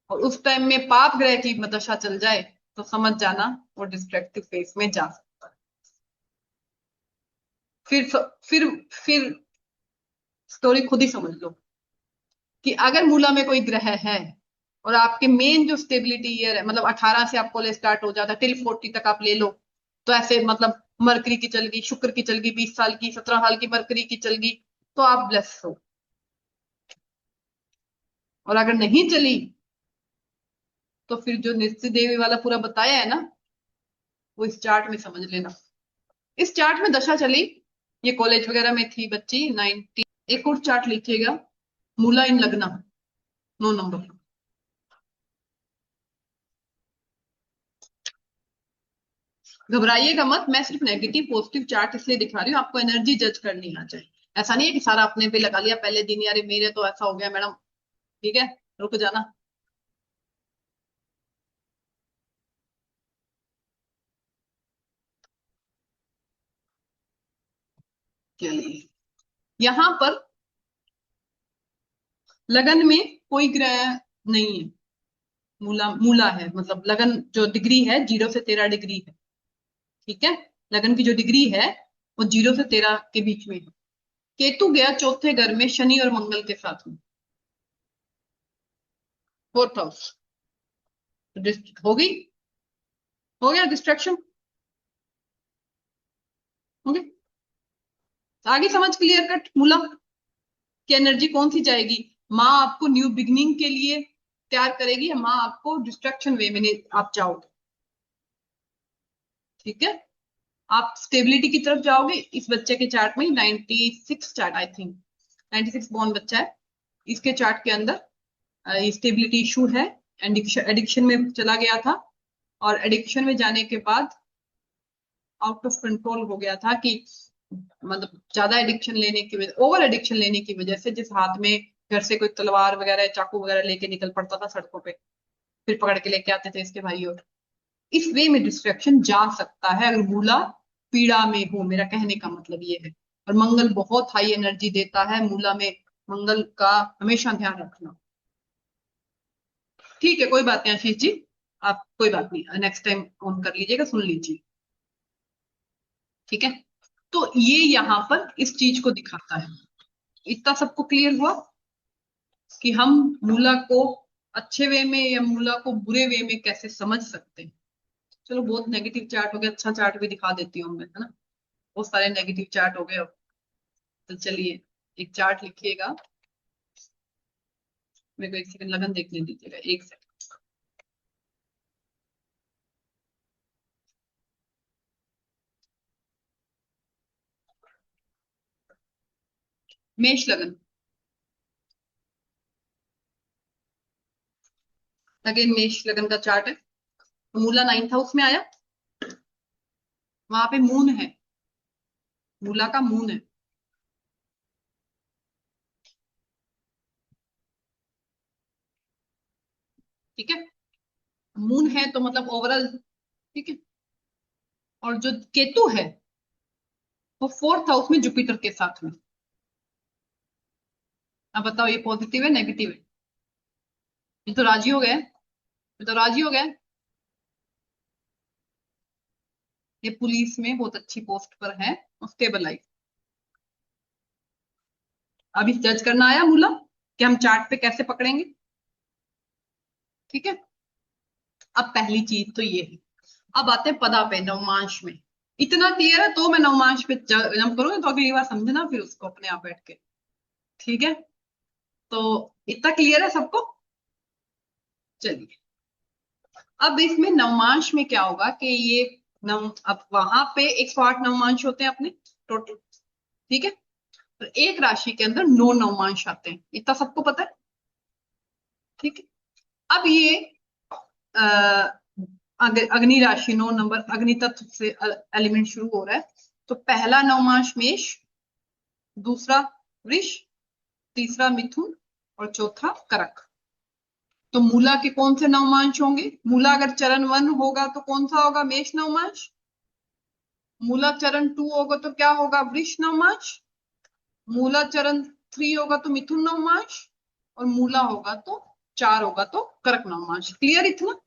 और उस टाइम में पाप ग्रह की दशा चल जाए तो समझ जाना वो डिस्ट्रक्टिव फेज में जा सकता है। फिर स्टोरी खुद ही समझ लो कि अगर मूला में कोई ग्रह है और आपके मेन जो स्टेबिलिटी ईयर है, मतलब 18 से आप कॉलेज स्टार्ट हो जाता है टिल 40 तक आप ले लो, तो ऐसे मतलब मरकरी की चल गई, शुक्र की चल गई, 20 साल की, 17 साल की मरकरी की चल गई, तो आप ब्लेस हो। और अगर नहीं चली तो फिर जो निश्चित देवी वाला पूरा बताया है ना, वो इस चार्ट में समझ लेना। इस चार्ट में दशा चली, ये कॉलेज वगैरह में थी बच्ची 90। एक और चार्ट लिखिएगा, मूला इन लग्ना, 9 नंबर। घबराइएगा मत, मैं सिर्फ नेगेटिव पॉजिटिव चार्ट इसलिए दिखा रही हूँ, आपको एनर्जी जज करनी आ चाहिए। ऐसा नहीं है कि सारा अपने पे लगा लिया पहले दिन, यार मेरे तो ऐसा हो गया मैडम, ठीक है, रुक जाना। चलिए, यहां पर लगन में कोई ग्रह नहीं है, मूला मूला है, मतलब लगन जो डिग्री है 0 से 13 डिग्री है, ठीक है। लगन की जो डिग्री है वो 0 से 13 के बीच में है। केतु गया चौथे घर में शनि और मंगल के साथ में, 4th हाउस। हो गई, हो गया डिस्ट्रैक्शन, हो गया आगे समझ, क्लियर कट। मूला की एनर्जी कौन सी जाएगी, माँ आपको न्यू बिगनिंग के लिए तैयार करेगी, या माँ आपको डिस्ट्रक्शन वे में आप जाओगे, ठीक है। आप स्टेबिलिटी की तरफ जाओगे। इस बच्चे के चार्ट में 96 चार्ट, आई थिंक 96 बॉर्न बच्चा है, इसके चार्ट के अंदर स्टेबिलिटी इशू है, एडिक्शन में चला गया था, और एडिक्शन में जाने के बाद आउट ऑफ कंट्रोल हो गया था, कि मतलब ज्यादा एडिक्शन लेने की वजह, ओवर एडिक्शन लेने की वजह से, जिस हाथ में घर से कोई तलवार वगैरह चाकू वगैरह लेके निकल पड़ता था सड़कों पे, फिर पकड़ के लेके आते थे इसके भाई, और इस वे में डिस्ट्रैक्शन जा सकता है अगर मूला पीड़ा में हो, मेरा कहने का मतलब ये है। और मंगल बहुत हाई एनर्जी देता है मूला में, मंगल का हमेशा ध्यान रखना, ठीक है। कोई बात नहीं आशीष जी, आप कोई बात नहीं, नेक्स्ट टाइम ऑन कर लीजिएगा, सुन लीजिए, ठीक है। तो ये यहाँ पर इस चीज को दिखाता है। इतना सबको क्लियर हुआ कि हम मूला को अच्छे वे में या मूला को बुरे वे में कैसे समझ सकते हैं। चलो, बहुत नेगेटिव चार्ट हो गया, अच्छा चार्ट भी दिखा देती हूँ मैं, है ना, बहुत सारे नेगेटिव चार्ट हो गए अब। तो चलिए, एक चार्ट लिखिएगा, मेरे को एक सेकंड लगन देखने दीजिएगा, एक सेकंड। मेष लगन, अगेन मेष लगन का चार्ट है, तो मूला 9th हाउस में आया, वहां पे मून है, मूला का मून है, ठीक है। मून है तो मतलब ओवरऑल, ठीक है। और जो केतु है वो 4th हाउस में जुपिटर के साथ में। अब बताओ ये पॉजिटिव है नेगेटिव है, ये तो राजी हो गए, ये तो राजी हो गए। ये पुलिस में बहुत अच्छी पोस्ट पर है, स्टेबल लाइफ। अभी जज करना आया मूला कि हम चार्ट पे कैसे पकड़ेंगे, ठीक है। अब पहली चीज तो ये है, अब आते हैं पदा पे, नवमांश में। इतना क्लियर है तो मैं नवमांश पे जंप करूंगी, तो अगली बार समझना फिर उसको अपने आप बैठ के, ठीक है। तो इतना क्लियर है सबको, चलिए। अब इसमें नवमांश में क्या होगा कि ये नव, अब वहां पे 108 नवमांश होते हैं अपने टोटल, ठीक है। तो एक राशि के अंदर 9 नवमांश आते हैं, इतना सबको पता है, ठीक है। अब ये अग्नि राशि 9 नंबर अग्नि तत्व से एलिमेंट शुरू हो रहा है। तो पहला नवमांश मेष, दूसरा वृष, तीसरा मिथुन और चौथा कर्क। तो मूला के कौन से नवमांश होंगे? मूला अगर चरण 1 होगा तो कौन सा होगा? मेष नवमांश। मूला चरण 2 होगा तो क्या होगा? वृष नवमांश। मूला चरण 3 होगा तो मिथुन नवमांश, और मूला होगा तो 4 होगा तो कर्क नवमांश। क्लियर इतना?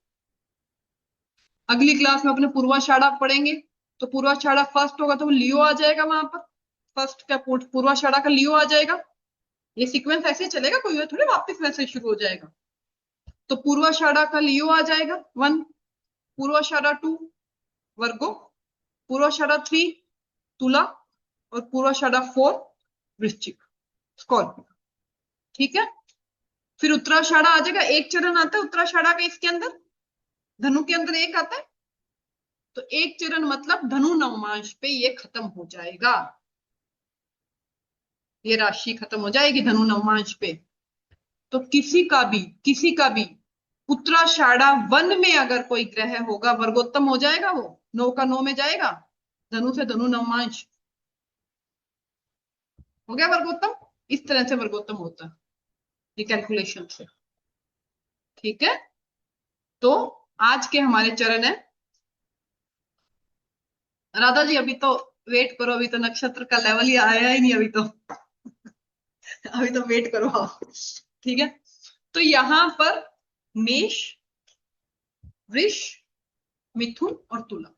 अगली क्लास में अपने पूर्वाषाढ़ा पढ़ेंगे। तो पूर्वाषाढ़ा फर्स्ट होगा तो लियो आ जाएगा वहां पर, फर्स्ट का पूर्वाषाढ़ा का लियो आ जाएगा। ये सीक्वेंस ऐसे ही चलेगा, कोई थोड़ी वापस वैसे शुरू हो जाएगा। तो पूर्वाषाढ़ा का लियो आ जाएगा 1, पूर्वाषाढ़ा 2 वर्गो, पूर्वाषाढ़ा 3 तुला, और पूर्वाषाढ़ा 4 वृश्चिक स्कॉर्पियो। ठीक है, फिर उत्तराषाढ़ा आ जाएगा, एक चरण आता है उत्तराषाढ़ा का इसके अंदर, धनु के अंदर एक आता है। तो एक चरण मतलब धनु नवमांश पे ये खत्म हो जाएगा, ये राशि खत्म हो जाएगी धनु नवमांश पे। तो किसी का भी उत्तराषाढ़ा 1 में अगर कोई ग्रह होगा वर्गोत्तम हो जाएगा, वो 9 का 9 में जाएगा, धनु से धनु नवमांश हो गया वर्गोत्तम। इस तरह से वर्गोत्तम होता है ये कैलकुलेशन से। ठीक है, तो आज के हमारे चरण है। राधा जी अभी तो वेट करो, अभी तो नक्षत्र का लेवल ही आया ही नहीं अभी तो अभी तो वेट करो आप। ठीक है, तो यहां पर मेष, वृष, मिथुन और तुला।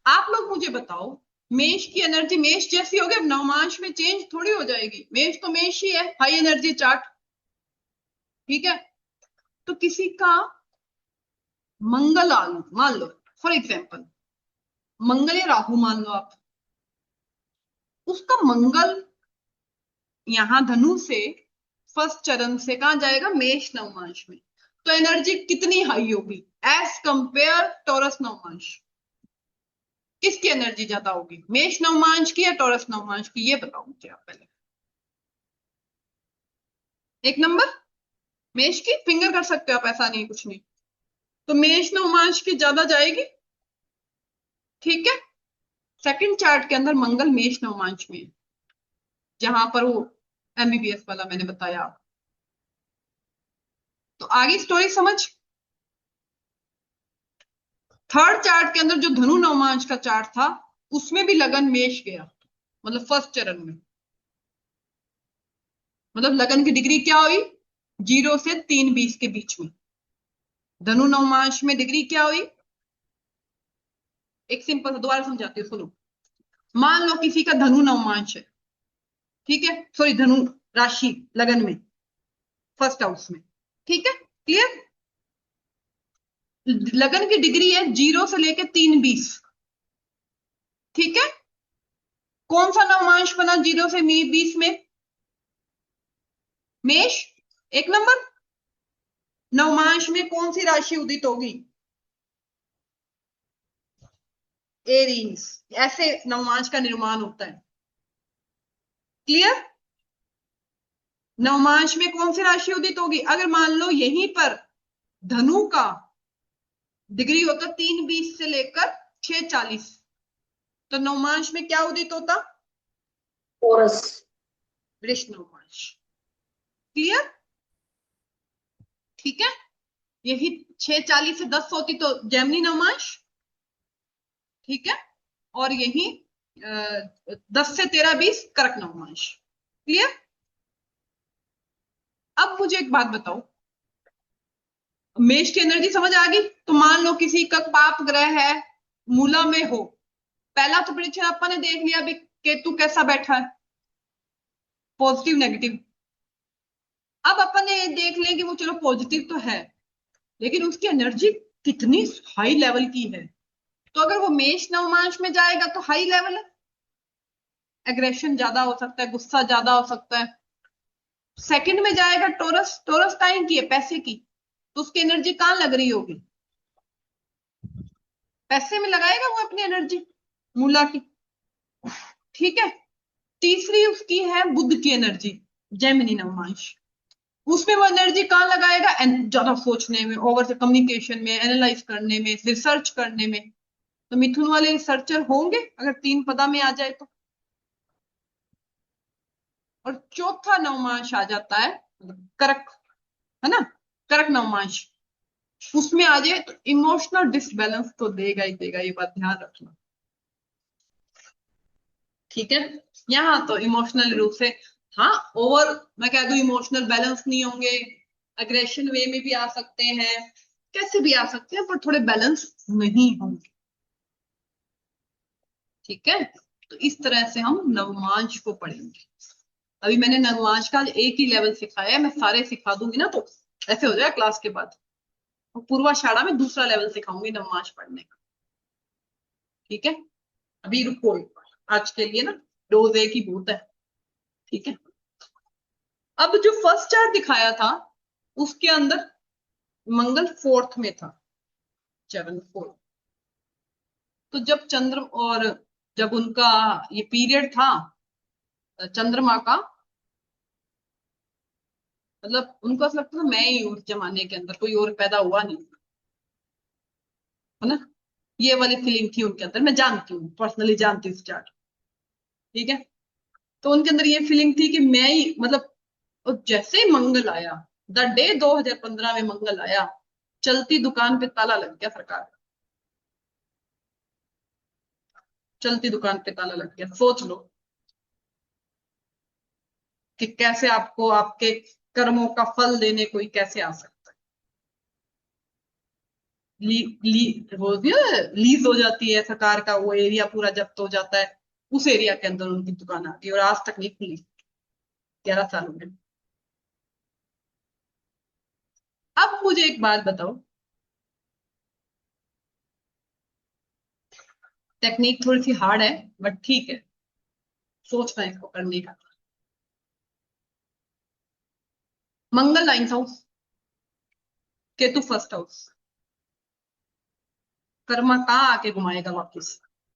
आप लोग मुझे बताओ, मेष की एनर्जी मेष जैसी होगी? अब नवमांश में चेंज थोड़ी हो जाएगी, मेष तो मेष ही है, हाई एनर्जी चार्ट। ठीक है, तो किसी का मंगल आलू मान लो, फॉर एग्जाम्पल मंगल या राहु मान लो आप, उसका मंगल यहां धनु से फर्स्ट चरण से कहां जाएगा? मेष नवमांश में। तो एनर्जी कितनी हाई होगी एज कंपेयर टॉरस नवमांश? किसकी एनर्जी ज्यादा होगी, मेष नवमांश की या टॉरस नवमांश की? ये बताओ मुझे आप पहले। एक नंबर मेष की, फिंगर कर सकते हो आप, ऐसा नहीं कुछ नहीं। तो मेष नवमांश की ज्यादा जाएगी। ठीक है, सेकंड चार्ट के अंदर मंगल मेष नवमांश में है, जहां पर वो एमबीबीएस वाला मैंने बताया। तो आगे स्टोरी समझ। थर्ड चार्ट के अंदर जो धनु नवमांश का चार्ट था उसमें भी लगन मेष गया, मतलब फर्स्ट चरण में, मतलब लगन की डिग्री क्या हुई? 0 से 3:20 के बीच में। धनु नवमांश में डिग्री क्या हुई? एक सिंपल सा दोबारा समझाती हूँ, सुनो। मान लो किसी का धनु नवमांश है, ठीक है, सॉरी धनु राशि लगन में फर्स्ट हाउस में। ठीक है, क्लियर? लगन की डिग्री है 0 से लेके 3:20। ठीक है, कौन सा नवमांश बना 0 से 20 में? मेष। एक नंबर। नवमांश में कौन सी राशि उदित होगी? एरीज। ऐसे नवमांश का निर्माण होता है। क्लियर? नवमांश में कौन सी राशि उदित होगी? अगर मान लो यहीं पर धनु का डिग्री होता 3:20 से लेकर 6:40, तो नवमांश में क्या उदित होता? टॉरस। वृष नवमांश। क्लियर? ठीक है, यही 6:40 से 10 होती तो जैमिनी नवमांश। ठीक है, और यही 10 से 13-20 कर्क नवमांश। क्लियर? अब मुझे एक बात बताओ, मेष की एनर्जी समझ आ गई? तो मान लो किसी का पाप ग्रह है, मूला में हो। पहला तो प्रेडिक्शन अपन ने देख लिया, अभी केतु कैसा बैठा है, पॉजिटिव नेगेटिव। अब अपन ने देख लिया कि वो चलो पॉजिटिव तो है, लेकिन उसकी एनर्जी कितनी हाई लेवल की है। तो अगर वो मेष नवमांश में जाएगा तो हाई लेवल है, एग्रेशन ज्यादा हो सकता है, गुस्सा ज्यादा हो सकता है। सेकंड में जाएगा टोरस, टोरस टाइम की है, पैसे की, तो उसकी एनर्जी कहां लग रही होगी? पैसे में लगाएगा वो अपनी एनर्जी, मूला की। ठीक है, तीसरी उसकी है बुध की एनर्जी, जैमिनी नवमांश। उसमें वो एनर्जी कहाँ लगाएगा? ज्यादा सोचने में, ओवर कम्युनिकेशन में, एनालाइज करने में, रिसर्च करने में। तो मिथुन वाले रिसर्चर होंगे अगर 3 पदा में आ जाए तो। और चौथा नवमांश आ जाता है करक, है ना, करक नवमांश। उसमें आ जाए तो इमोशनल डिसबैलेंस तो देगा ही देगा, ये बात ध्यान रखना। ठीक है, यहाँ तो इमोशनल रूप से, हाँ ओवर, मैं कह दूं इमोशनल बैलेंस नहीं होंगे, अग्रेशन वे में भी आ सकते हैं, कैसे भी आ सकते हैं, पर थोड़े बैलेंस नहीं होंगे। ठीक है, तो इस तरह से हम नवमांश को पढ़ेंगे। अभी मैंने नवमांश का एक ही लेवल सिखाया है, मैं सारे सिखा दूंगी ना तो ऐसे हो जाएगा क्लास के बाद। और पूर्वाषाढ़ा में दूसरा लेवल सिखाऊंगी नवमांश पढ़ने का। ठीक है, अभी रुको एक बार, आज के लिए ना डोज एक ही बहुत है। ठीक है, अब जो फर्स्ट चार्ट दिखाया था उसके अंदर मंगल 4th में था, चरण 4। तो जब चंद्र और जब उनका ये पीरियड था चंद्रमा का, मतलब उनको ऐसा लगता था मैं ही उस जमाने के अंदर, कोई और पैदा हुआ नहीं, है ना। ये वाली फीलिंग थी उनके अंदर, मैं जानती हूँ, पर्सनली जानती हूँ चार्ट। ठीक है, तो उनके अंदर ये फीलिंग थी कि मैं ही, मतलब और जैसे ही मंगल आया, द डे 2015 में मंगल आया, चलती दुकान पे ताला लग गया सरकार, चलती दुकान पे ताला लग गया। सोच लो कि कैसे आपको आपके कर्मों का फल देने कोई कैसे आ सकता है। लीज हो जाती है सरकार का, वो एरिया पूरा जब्त हो जाता है। उस एरिया के अंदर उनकी दुकान आ गई और आज तक नहीं खुली, 11 साल हो गए। अब मुझे एक बात बताओ, टेक्निक थोड़ी सी हार्ड है बट ठीक है, सोचना है इसको करने का। मंगल 9th house, Ketu 1st house, Karma कहाँ आके घुमाएगा वापिस?